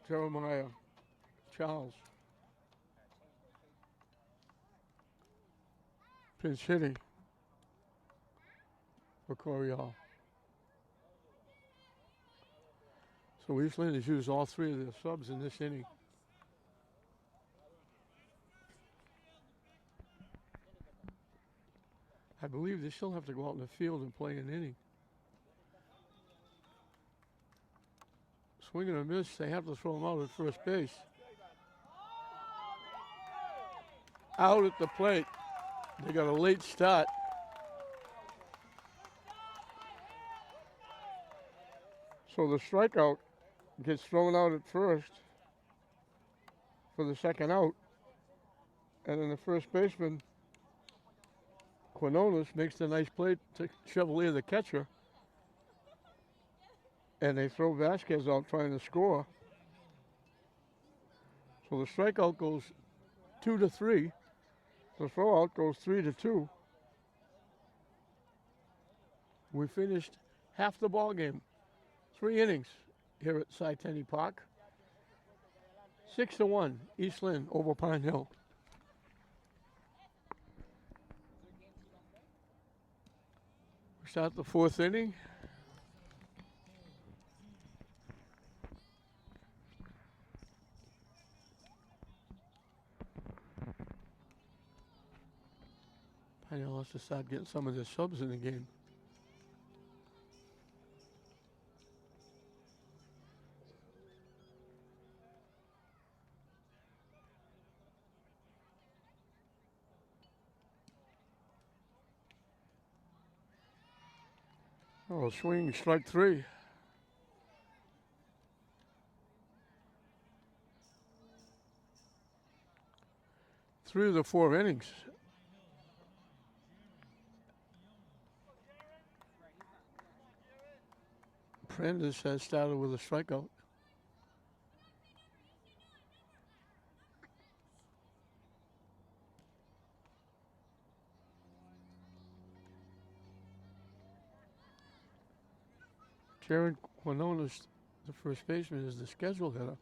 Jeremiah Charles. Pinch hitting for Coriel. So East Lynn has used all three of their subs in this inning. I believe they still have to go out in the field and play an inning. Swing and a miss. They have to throw him out at first base. Out at the plate. They got a late start. So the strikeout gets thrown out at first for the second out. And then the first baseman, Quinones, makes the nice play to Chevalier, the catcher. And they throw Vasquez out trying to score. So the strikeout goes 2-3. The throwout goes 3-2. We finished half the ball game, 3 innings here at Cy-Tenny Park. 6-1, East Lynn over Pine Hill. We start the 4th inning. Pine Hill has to start getting some of their subs in the game. Oh, swing, strike 3. Three of the 4 innings. Prentice has started with a strikeout. Jared Quinones, the first baseman, is the schedule hitter.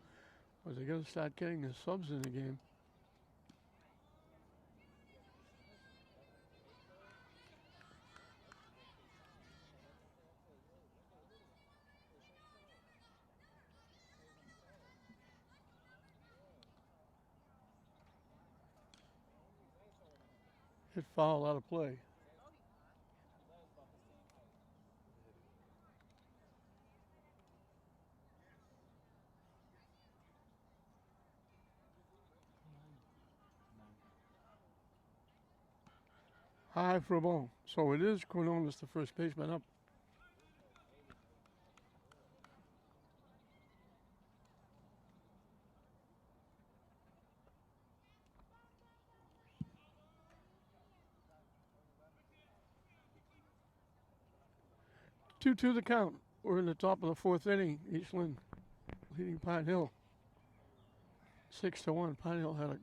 But they got to start getting the subs in the game. Hit foul out of play. High for a ball. So it is Quinones, the first baseman, up. Two the count. We're in the top of the 4th inning. East Lynn leading Pine Hill 6-1. Pine Hill had a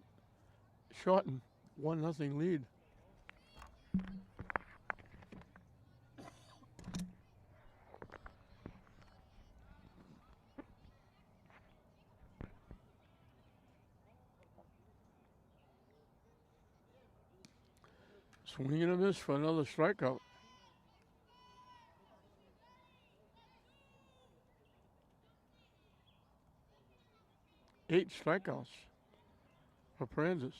shortened 1-0 lead. Swing and a miss for another strikeout. 8 strikeouts for Prandis.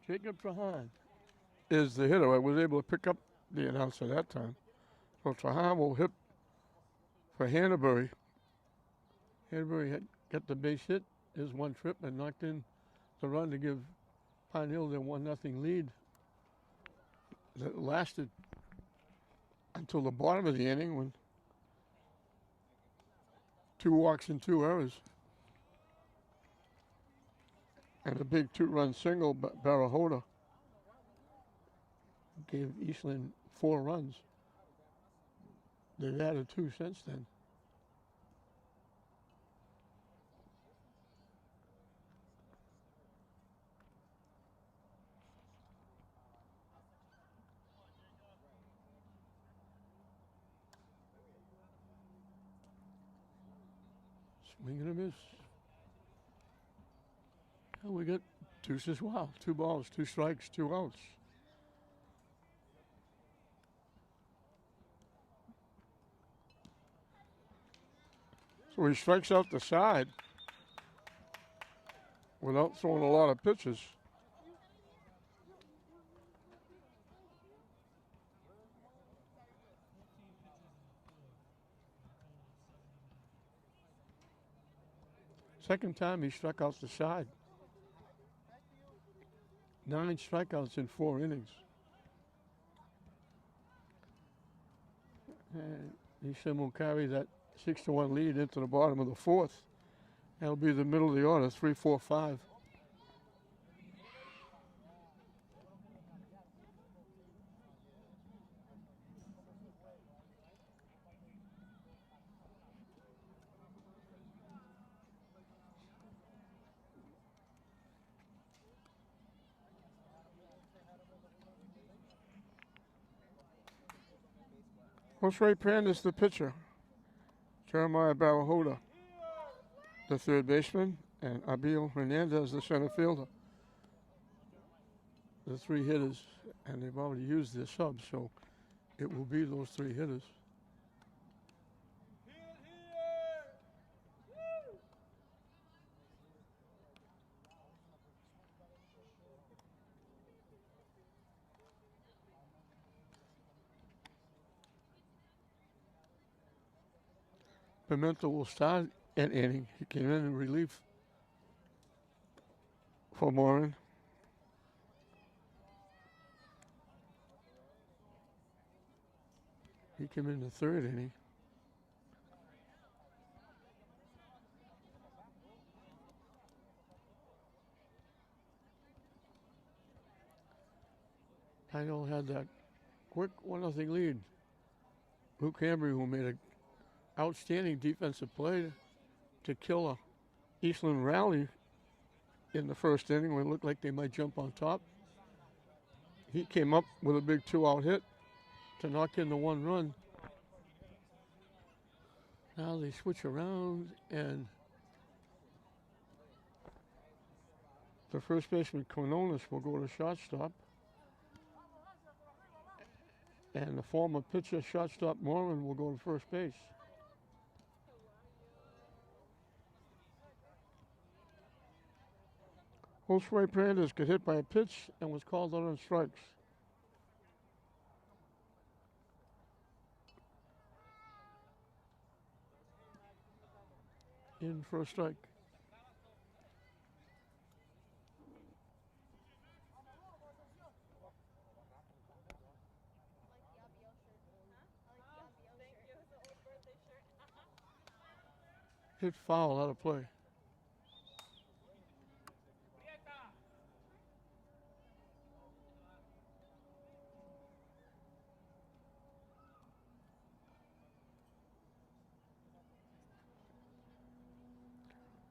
Jacob Trahan is the hitter. I was able to pick up the announcer that time. So Trahan will hit for Hannabury. Hannabury had got the base hit his one trip and knocked in the run to give Pine Hill their 1-0 lead. That lasted until the bottom of the inning when 2 walks and 2 errors. And a big 2-run single, Barahota gave Eastland 4 runs. They've added 2 since then. Swing and a miss. And we got deuces wild. 2 balls, 2 strikes, 2 outs. So he strikes out the side without throwing a lot of pitches. Second time he struck out the side. 9 strikeouts in 4 innings. And Eastland will carry that 6-1 lead into the bottom of the 4th. That'll be the middle of the order, 3, 4, 5. Jose Prandis, the pitcher. Jeremiah Barahota, the third baseman, and Abil Hernandez, the center fielder. The 3 hitters, and they've already used their subs, so it will be those 3 hitters. Pimento will start an inning. He came in relief for Morin. He came in the 3rd inning. Pine had that quick 1-0 lead. Luke Hambry, who made an outstanding defensive play to kill a Eastland rally in the 1st inning when it looked like they might jump on top. He came up with a big 2-out hit to knock in the 1 run. Now they switch around, and the first baseman, Quinones, will go to shortstop. And the former pitcher, shortstop Morin, will go to first base. Jose Prandis got hit by a pitch and was called out on strikes. In for a strike. Hit foul out of play.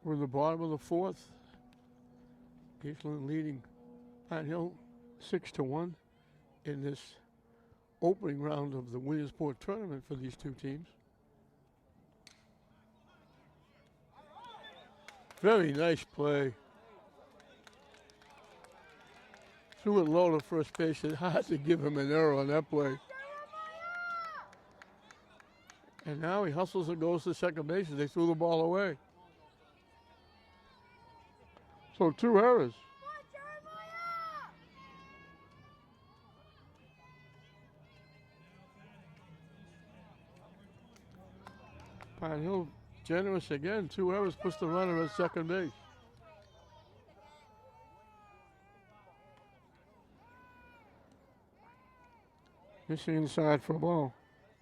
We're in the bottom of the 4th. Eastland leading Pine Hill 6-1 in this opening round of the Williamsport tournament for these 2 teams. Very nice play. Threw it low to first base. It's hard to give him an error on that play. And now he hustles and goes to second base. They threw the ball away. So 2 errors. Pine Hill generous again. 2 errors puts the runner at second base. Missing inside for a ball.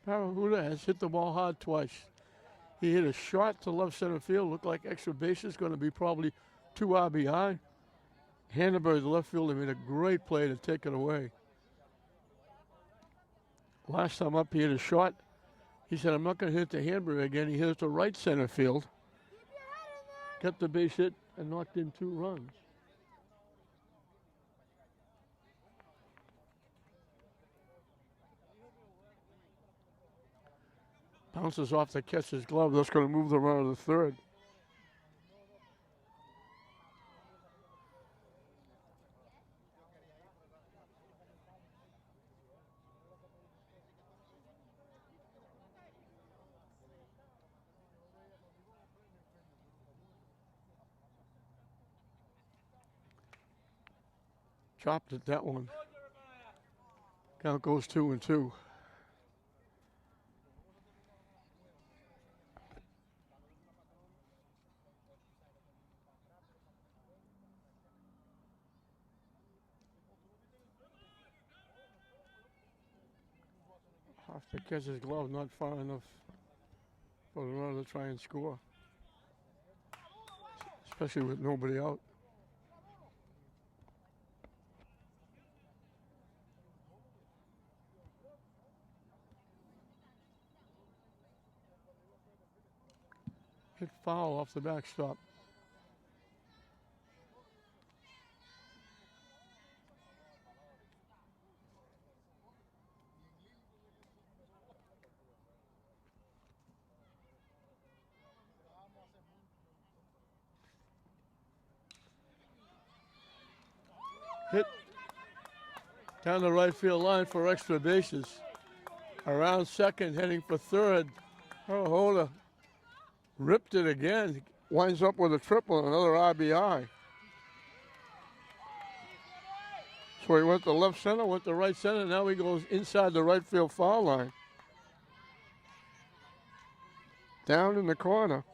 Parahuda has hit the ball hard twice. He hit a shot to left center field. Looked like extra bases. Going to be probably 2 RBI. Handenberg, the left fielder, made a great play to take it away. Last time up, he hit a shot. He said, I'm not going to hit the Handenberg again. He hit it to right center field. Got the base hit and knocked in 2 runs. Bounces off the catcher's glove. That's going to move the runner to third. Chopped at that one. Count goes 2-2. Off the catcher's glove, not far enough for the runner to try and score. Especially with nobody out. Hit foul off the backstop. Hit down the right field line for extra bases. Around second, heading for third. Holder ripped it again. Winds up with a triple and another RBI. So he went to left center, went to right center. Now he goes inside the right field foul line. Down in the corner.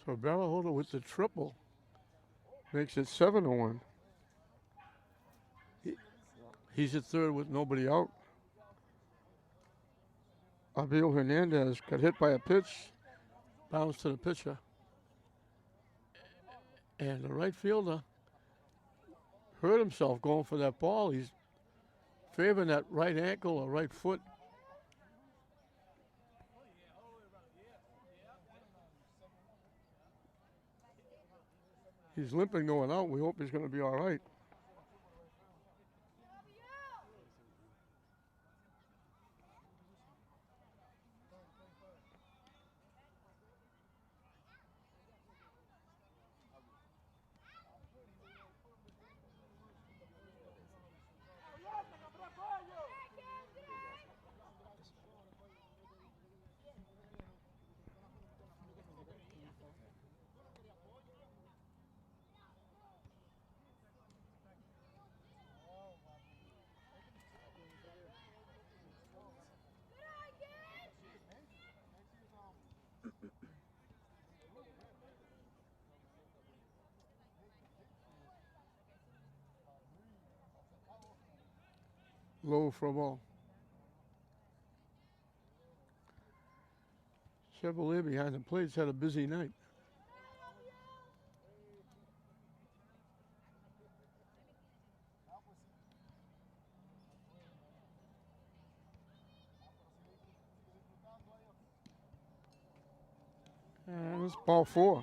So Bellahoda with the triple makes it 7-1. He's at third with nobody out. Abil Hernandez got hit by a pitch, bounced to the pitcher. And the right fielder hurt himself going for that ball. He's favoring that right ankle or right foot. He's limping going out. We hope he's going to be all right. Low for a ball. Chevrolet behind the plate's had a busy night. was ball 4.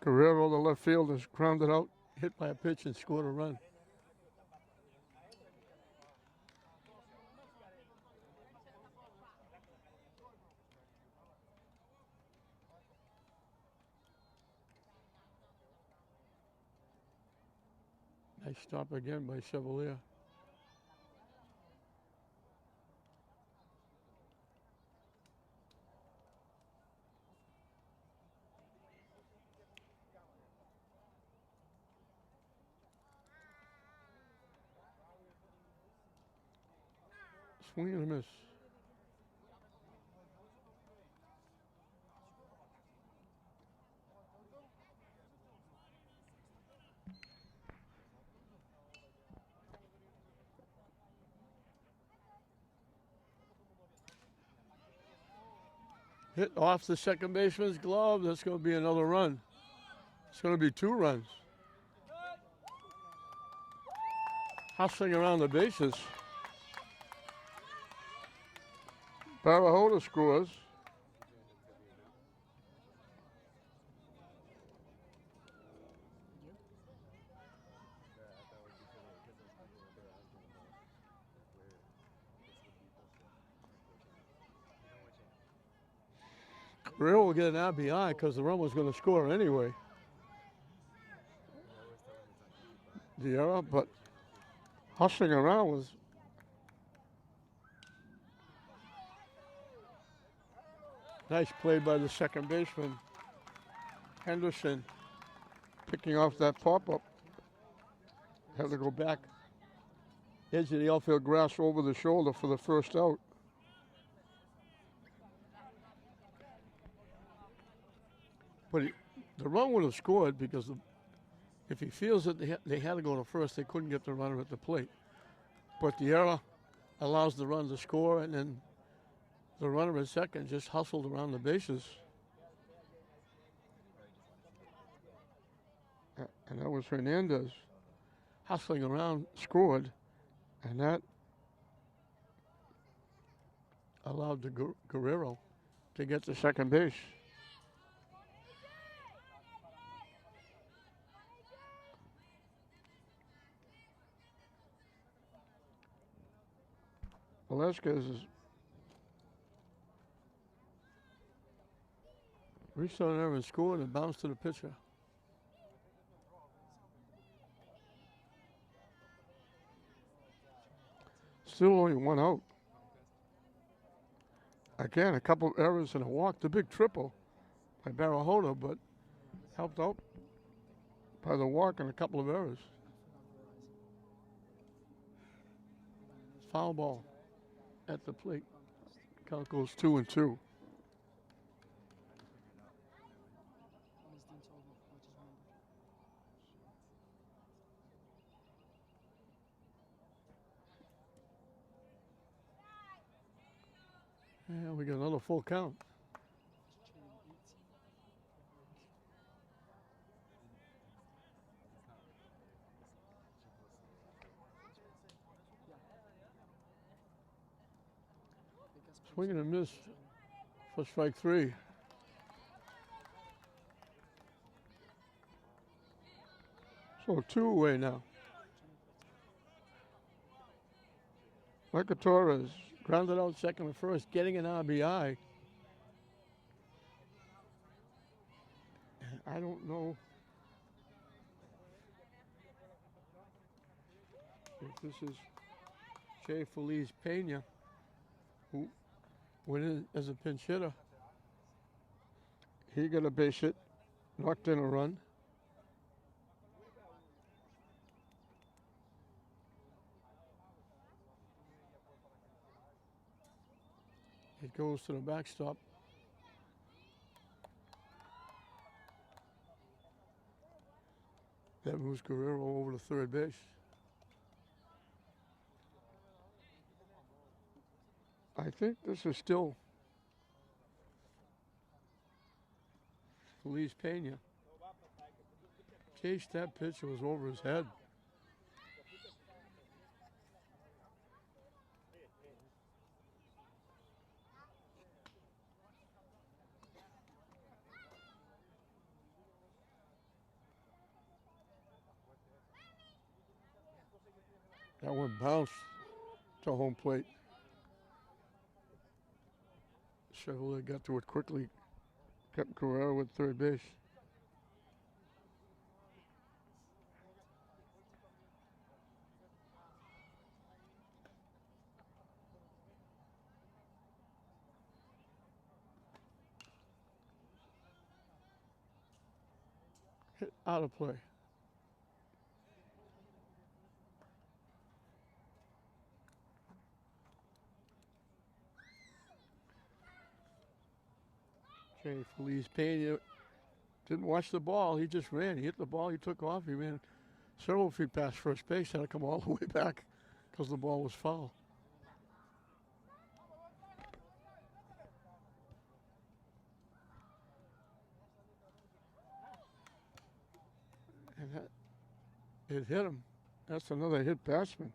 Guerrero, the left fielder, is grounded out, hit by a pitch, and scored a run. Nice stop again by Chevalier. Swing and a miss. Hit off the second baseman's glove. That's going to be another run. It's going to be 2 runs. Hustling around the bases. Barahota scores. Guerrero will get an RBI because the run was going to score anyway. The error, but hustling around was nice play by the second baseman. Henderson picking off that pop-up. Had to go back. Edge of the outfield grass over the shoulder for the first out. But the run would have scored because if he feels that they had to go to first, they couldn't get the runner at the plate. But the error allows the run to score, and then the runner at second just hustled around the bases. And that was Hernandez. Hustling around, scored, and that allowed the Guerrero to get to second base. Velasquez is reached on there and scored and bounced to the pitcher. Still only 1 out. Again, a couple of errors and a walk. The big triple by Barahota, but helped out by the walk and a couple of errors. Foul ball at the plate. Count goes 2-2. Yeah, we got another full count. Swing and a miss for strike 3. So 2 away now. Michael Torres grounded out second and first, getting an RBI. I don't know if this is Jay Feliz Pena, who went in as a pinch hitter. He got a base hit, knocked in a run. It goes to the backstop. That moves Guerrero over to third base. I think this is still Feliz Pena. Chased that pitch, it was over his head. That one bounced to home plate. Chevrolet got to it quickly, kept Guerrero with third base. Hit out of play. Okay, Feliz Pena didn't watch the ball. He just ran. He hit the ball. He took off. He ran several feet past first base. Had to come all the way back because the ball was foul. And it hit him. That's another hit batsman.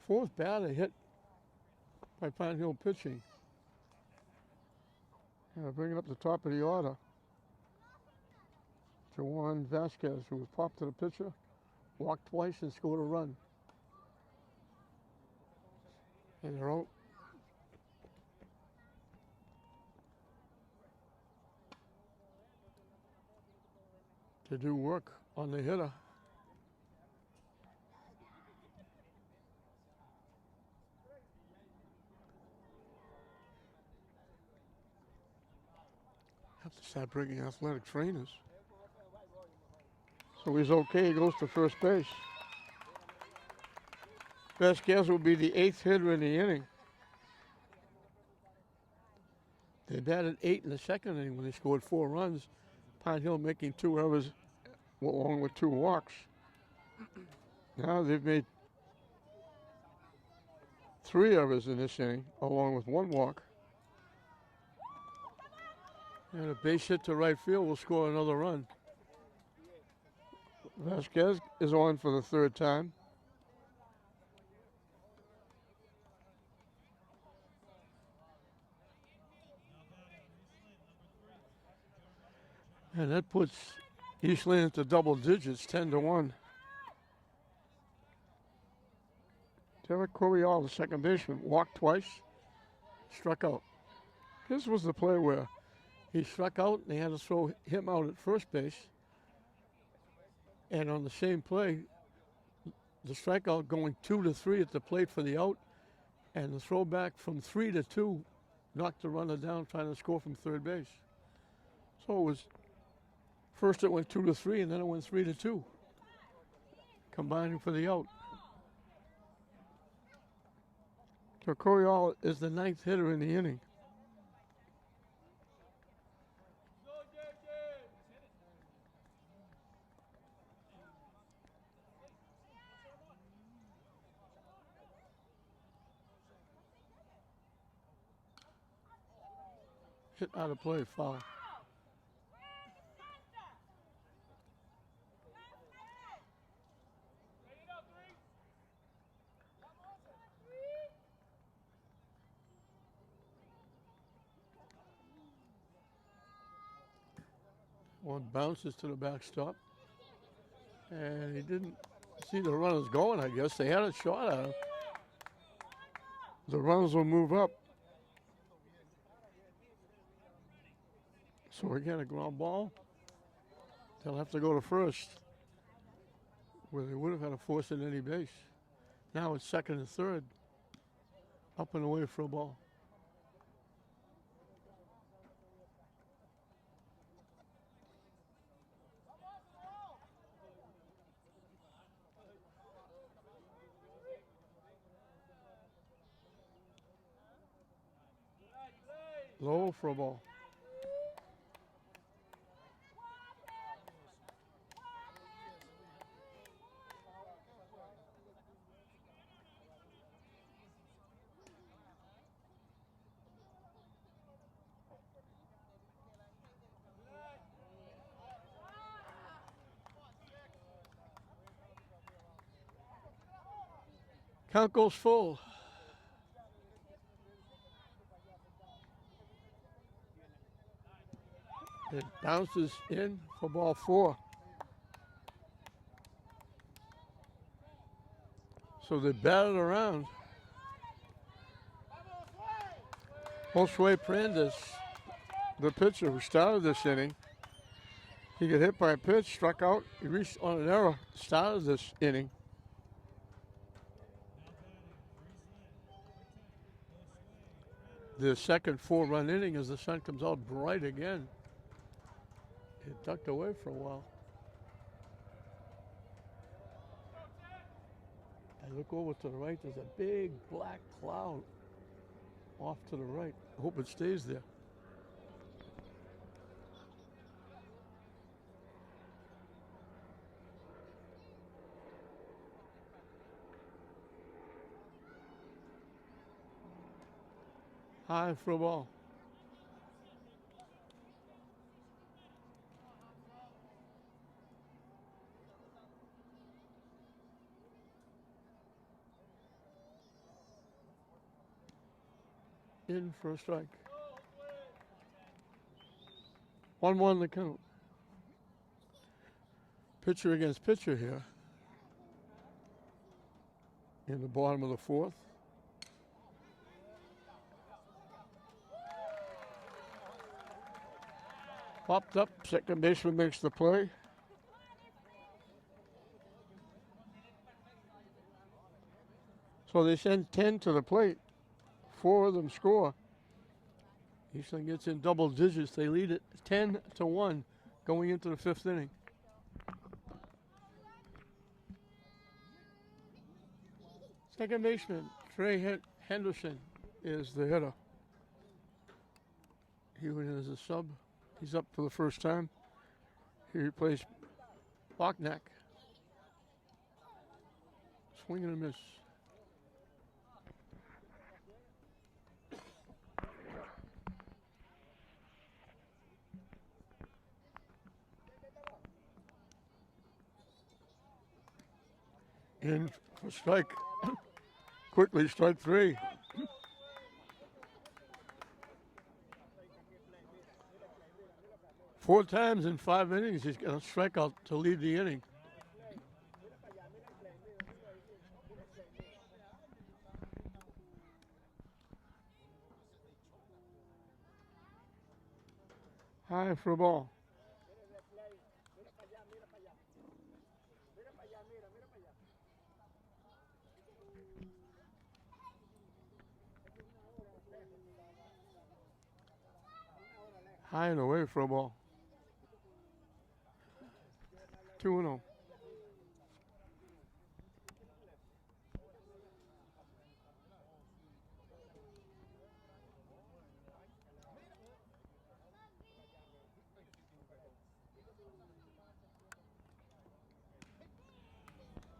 Fourth batter hit by Pine Hill pitching. Bring it up the top of the order. Juan Vasquez, who was popped to the pitcher, walked twice and scored a run. And they're out. To do work on the hitter. Have to start bringing athletic trainers. So he's okay. He goes to first base. Vasquez will be the 8th hitter in the inning. They batted 8 in the second inning when they scored 4 runs. Pine Hill making 2 errors along with 2 walks. Now they've made 3 errors in this inning along with 1 walk. And a base hit to right field will score another run. Vasquez is on for the 3rd time. And that puts Eastland into double digits, 10-1. Derek Coryell, the second baseman, walked twice, struck out. This was the play where he struck out and they had to throw him out at first base. And on the same play, the strikeout going 2-3 at the plate for the out, and the throwback from 3-2 knocked the runner down trying to score from third base. So it was, first it went 2-3 and then it went 3-2, combining for the out. So Coryell is the 9th hitter in the inning. Hit out of play, foul. One bounces to the backstop. And he didn't see the runners going, I guess. They had a shot at him. The runners will move up. So again, a ground ball. They'll have to go to first, where they would have had to force it any base. Now it's second and third. Up and away for a ball. Low for a ball. Count goes full. It bounces in for ball 4. So they batted around. Josue Prandas, the pitcher who started this inning, he got hit by a pitch, struck out. He reached on an error, started this inning. The second 4-run inning as the sun comes out bright again. It ducked away for a while. I look over to the right, there's a big black cloud off to the right. I hope it stays there. High for a ball. In for a strike. 1-1 the count. Pitcher against pitcher here. In the bottom of the 4th. Popped up, second baseman makes the play. So they send 10 to the plate. 4 of them score. Eastland gets in double digits. They lead it 10-1 going into the 5th inning. Second baseman Trey Henderson is the hitter. He went in as a sub. He's up for the first time. He replaced Bachnak. Swing and a miss. In for strike. Quickly, strike 3. Four times in 5 innings, he's got a strikeout to lead the inning. High for a ball. High and away for a ball. 2-0.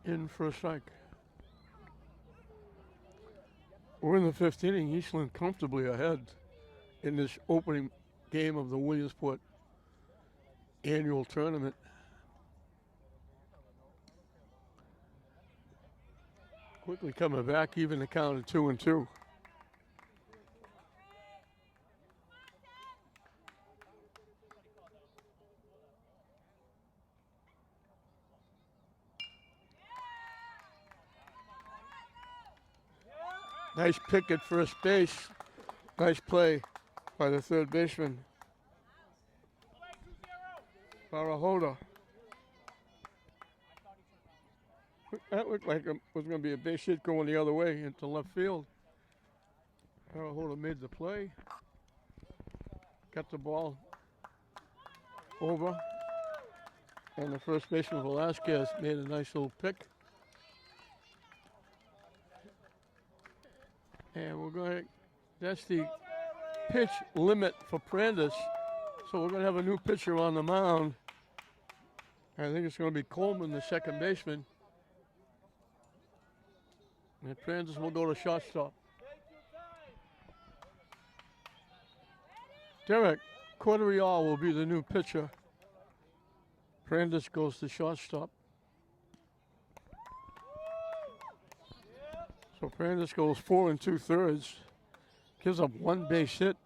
In for a strike. We're in the 5th inning. Eastland comfortably ahead in this opening game of the Williamsport annual tournament. Quickly coming back, even the count at 2-2. Nice pick at first base. Nice play by the third baseman, Barahoda. That looked like it was going to be a base hit going the other way into left field. Barahoda made the play. Got the ball over. And the first baseman, Velasquez, made a nice little pick. And we're going to, that's the pitch limit for Prandas. So we're going to have a new pitcher on the mound. I think it's going to be Coleman, the second baseman. And Prandas will go to shortstop. Derek Cordereal will be the new pitcher. Prandas goes to shortstop. So Brandis goes 4 2/3, gives up 1 base hit,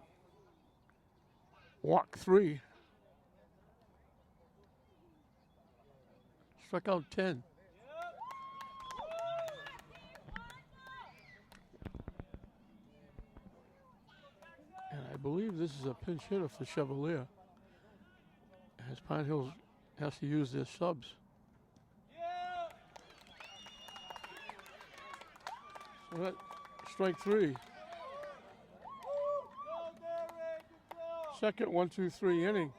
walk 3, struck out 10. And I believe this is a pinch hitter for Chevalier, as Pine Hills has to use their subs. So that strike 3. Second 1-2-3 inning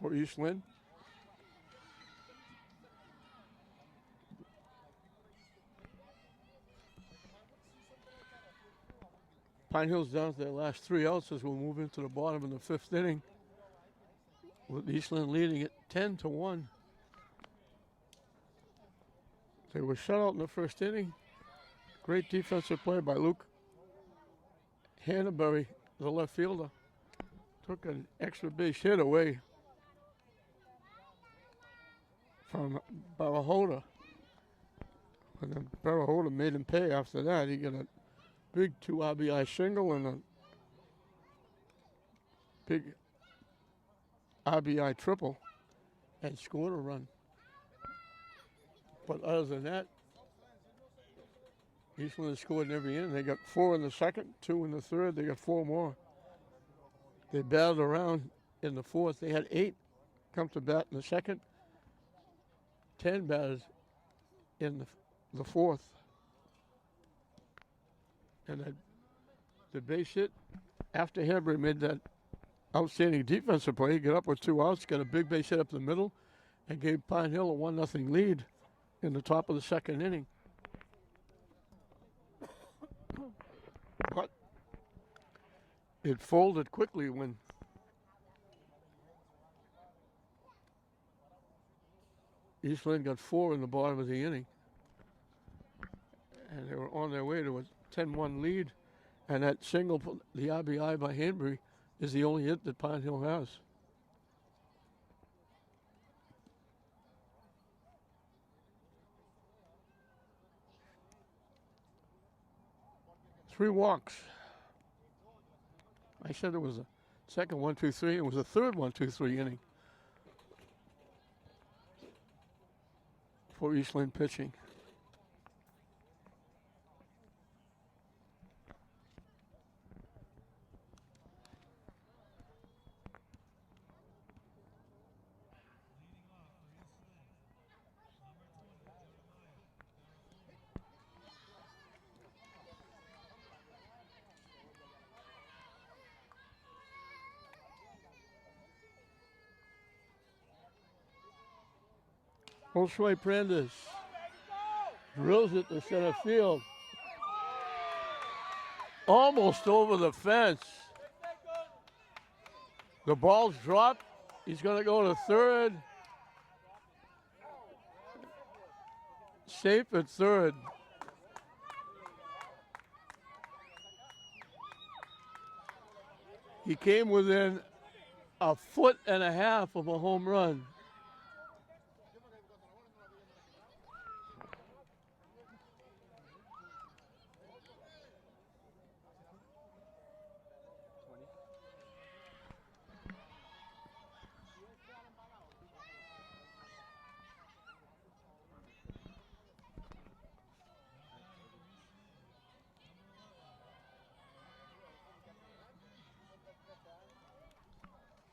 for East Lynn. Pine Hills down to their last 3 outs as we'll move into the bottom of the 5th inning, with East Lynn leading it 10-1. They were shut out in the 1st inning. Great defensive play by Luke Hannaberry, the left fielder. Took an extra base hit away from Barahoda. And then Barahoda made him pay after that. He got a big 2 RBI single and a big RBI triple and scored a run. But other than that, Eastland scored in every inning. They got 4 in the 2nd, 2 in the 3rd. They got 4 more. They battled around in the 4th. They had 8 come to bat in the 2nd, 10 batters in the 4th. And the base hit, after Henry made that outstanding defensive play, he got up with 2 outs, got a big base hit up the middle, and gave Pine Hill a 1-0 lead in the top of the 2nd inning. But it folded quickly when East Lynn got 4 in the bottom of the inning. And they were on their way to a 10-1 lead. And that single, the RBI by Henry, is the only hit that Pine Hill has. Three walks. I said it was a second 1-2-3. It was a third 1-2-3 inning for East Lynn pitching. Josue Brandes drills it to center field. Almost over the fence. The ball's dropped. He's going to go to third. Safe at third. He came within a foot and a half of a home run.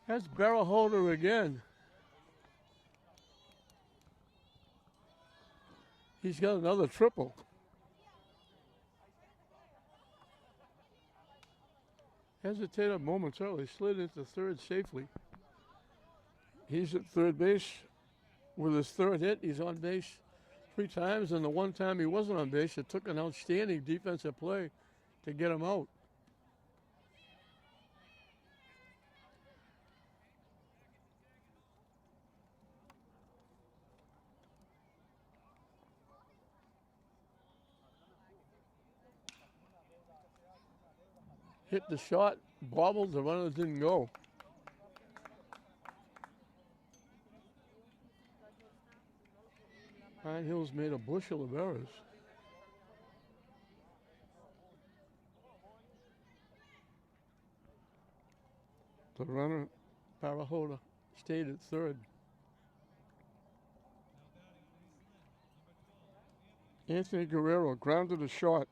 That's barrel holder again. He's got another triple. Hesitated momentarily, slid into third safely. He's at third base with his third hit. He's on base 3 times, and the one time he wasn't on base, it took an outstanding defensive play to get him out. Hit the shot, bobbled, the runner didn't go. Pine Hills made a bushel of errors. The runner, Barahota, stayed at third. Anthony Guerrero grounded a shot.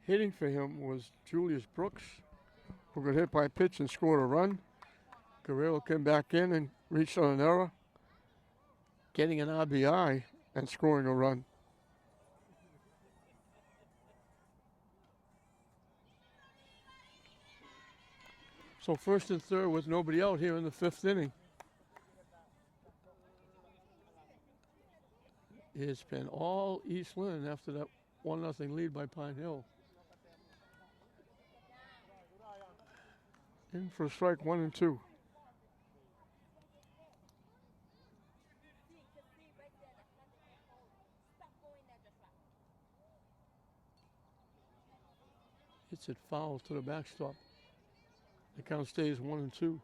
Hitting for him was Julius Brooks, who got hit by a pitch and scored a run. Guerrero came back in and reached on an error, getting an RBI and scoring a run. So first and third with nobody out here in the fifth inning. It's been all East Lynn after that 1-0 lead by Pine Hill. In for strike 1 and 2. Hits it foul to the backstop. The count stays 1 and 2.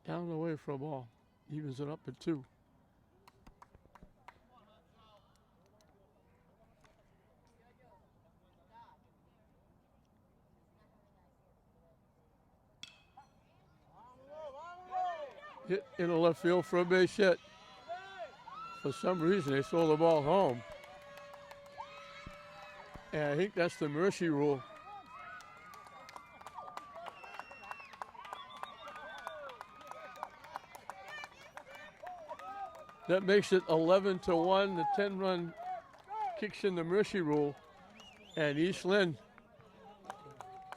Down the way for a ball. Evens it up at 2. Hit in the left field for a base hit. For some reason, they throw the ball home. And I think that's the mercy rule. That makes it 11-1. The 10-run kicks in the mercy rule. And East Lynn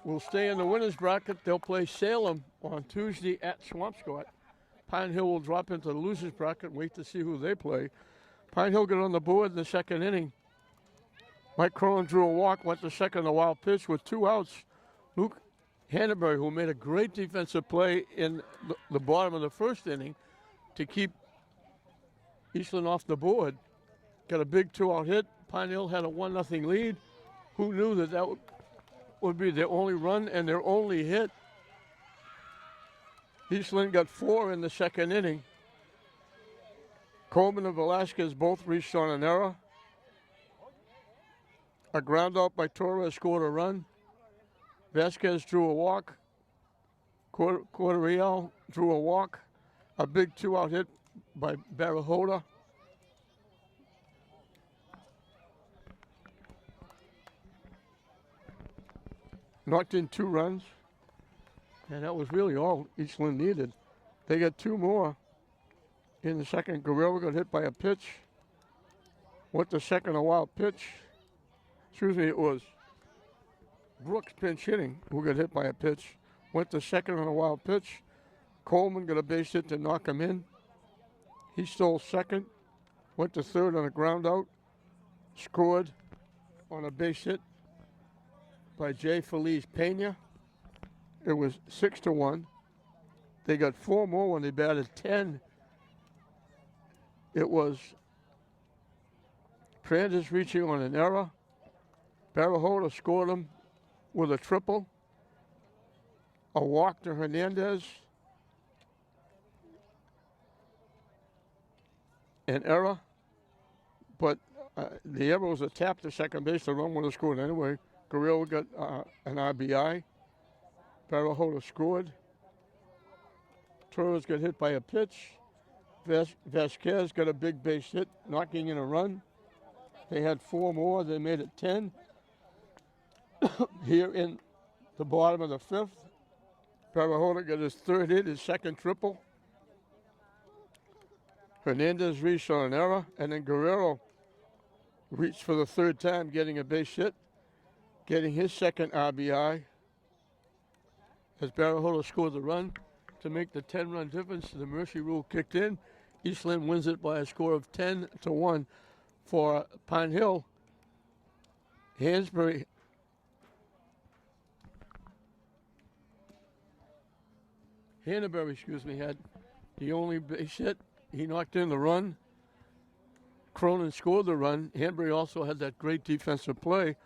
will stay in the winner's bracket. They'll play Salem on Tuesday at Swampscott. Pine Hill will drop into the loser's bracket and wait to see who they play. Pine Hill got on the board in the second inning. Mike Cronin drew a walk, went to second, a wild pitch with 2 outs. Luke Hannaberry, who made a great defensive play in the bottom of the first inning to keep Eastland off the board, got a big 2-out hit. Pine Hill had a 1-0 lead. Who knew that would be their only run and their only hit? Eastland got 4 in the second inning. Coleman and Velasquez both reached on an error. A ground out by Torres scored a run. Vasquez drew a walk. Cordereal drew a walk. A big 2-out hit by Barahota. Knocked in 2 runs. And that was really all Eastland needed. They got 2 more in the second. Guerrero got hit by a pitch. Went to second, a wild pitch. Excuse me, it was Brooks pinch hitting who got hit by a pitch. Went to second on a wild pitch. Coleman got a base hit to knock him in. He stole second. Went to third on a ground out. Scored on a base hit by J. Feliz Pena. It was 6-1. They got 4 more when they batted 10. It was Prandis reaching on an error. Barahota scored him with a triple. A walk to Hernandez. An error. But the error was a tap to second base. The run would have scored anyway. Guerrero got an RBI. Barahota scored. Torres got hit by a pitch. Vasquez got a big base hit, knocking in a run. They had 4 more. They made it 10. Here in the bottom of the 5th, Barahota got his 3rd hit, his 2nd triple. Hernandez reached on an error, and then Guerrero reached for the 3rd time, getting a base hit, getting his 2nd RBI. As Barahota scored the run to make the 10-run difference, the mercy rule kicked in. Eastland wins it by a score of 10-1 for Pine Hill. Hannaberry had the only base hit. He knocked in the run. Cronin scored the run. Hanbury also had that great defensive play.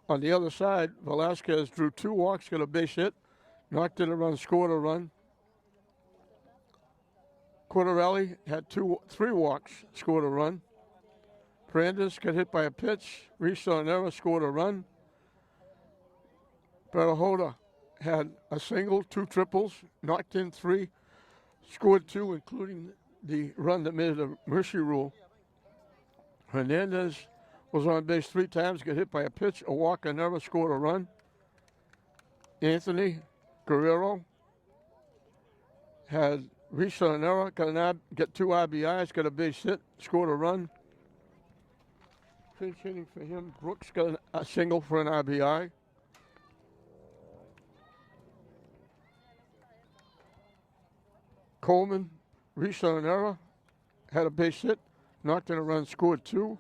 On the other side, Velasquez drew 2 walks, got a base hit, knocked in a run, scored a run. Cordarelli had three walks, scored a run. Brandes got hit by a pitch, reached on an error, scored a run. Berhoda had a single, two triples, knocked in three, scored two, including the run that made it a mercy rule. Hernandez was on base three times, got hit by a pitch, a walk, and never scored a run. Anthony Guerrero had reached on an error, got two RBIs, got a base hit, scored a run. Pinch hitting for him. Brooks got a single for an RBI. Coleman reached on an error, had a base hit, knocked in a run, scored two.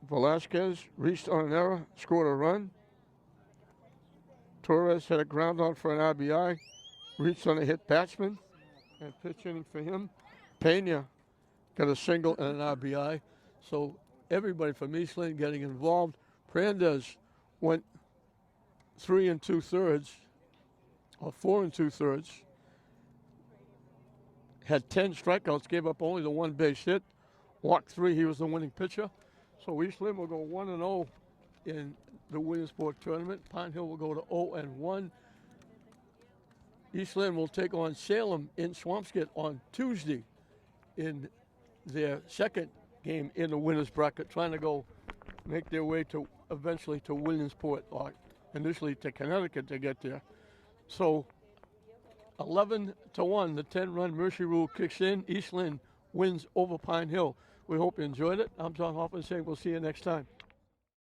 Velasquez reached on an error, scored a run. Torres had a ground out for an RBI, reached on a hit batsman, and pitch hitting for him. Pena got a single and an RBI. So everybody from East Lynn getting involved. Brandes went 3 2/3, or 4 2/3. Had 10 strikeouts, gave up only the one base hit. Walked 3, he was the winning pitcher. So East Lynn will go 1-0 in the Williamsport tournament. Pine Hill will go to 0-1. East Lynn will take on Salem in Swampscott on Tuesday in their second game in the winners bracket, trying to go make their way to eventually to Williamsport, or initially to Connecticut to get there. So 11-1, the 10-run mercy rule kicks in. East Lynn wins over Pine Hill. We hope you enjoyed it. I'm John Hoffman saying we'll see you next time.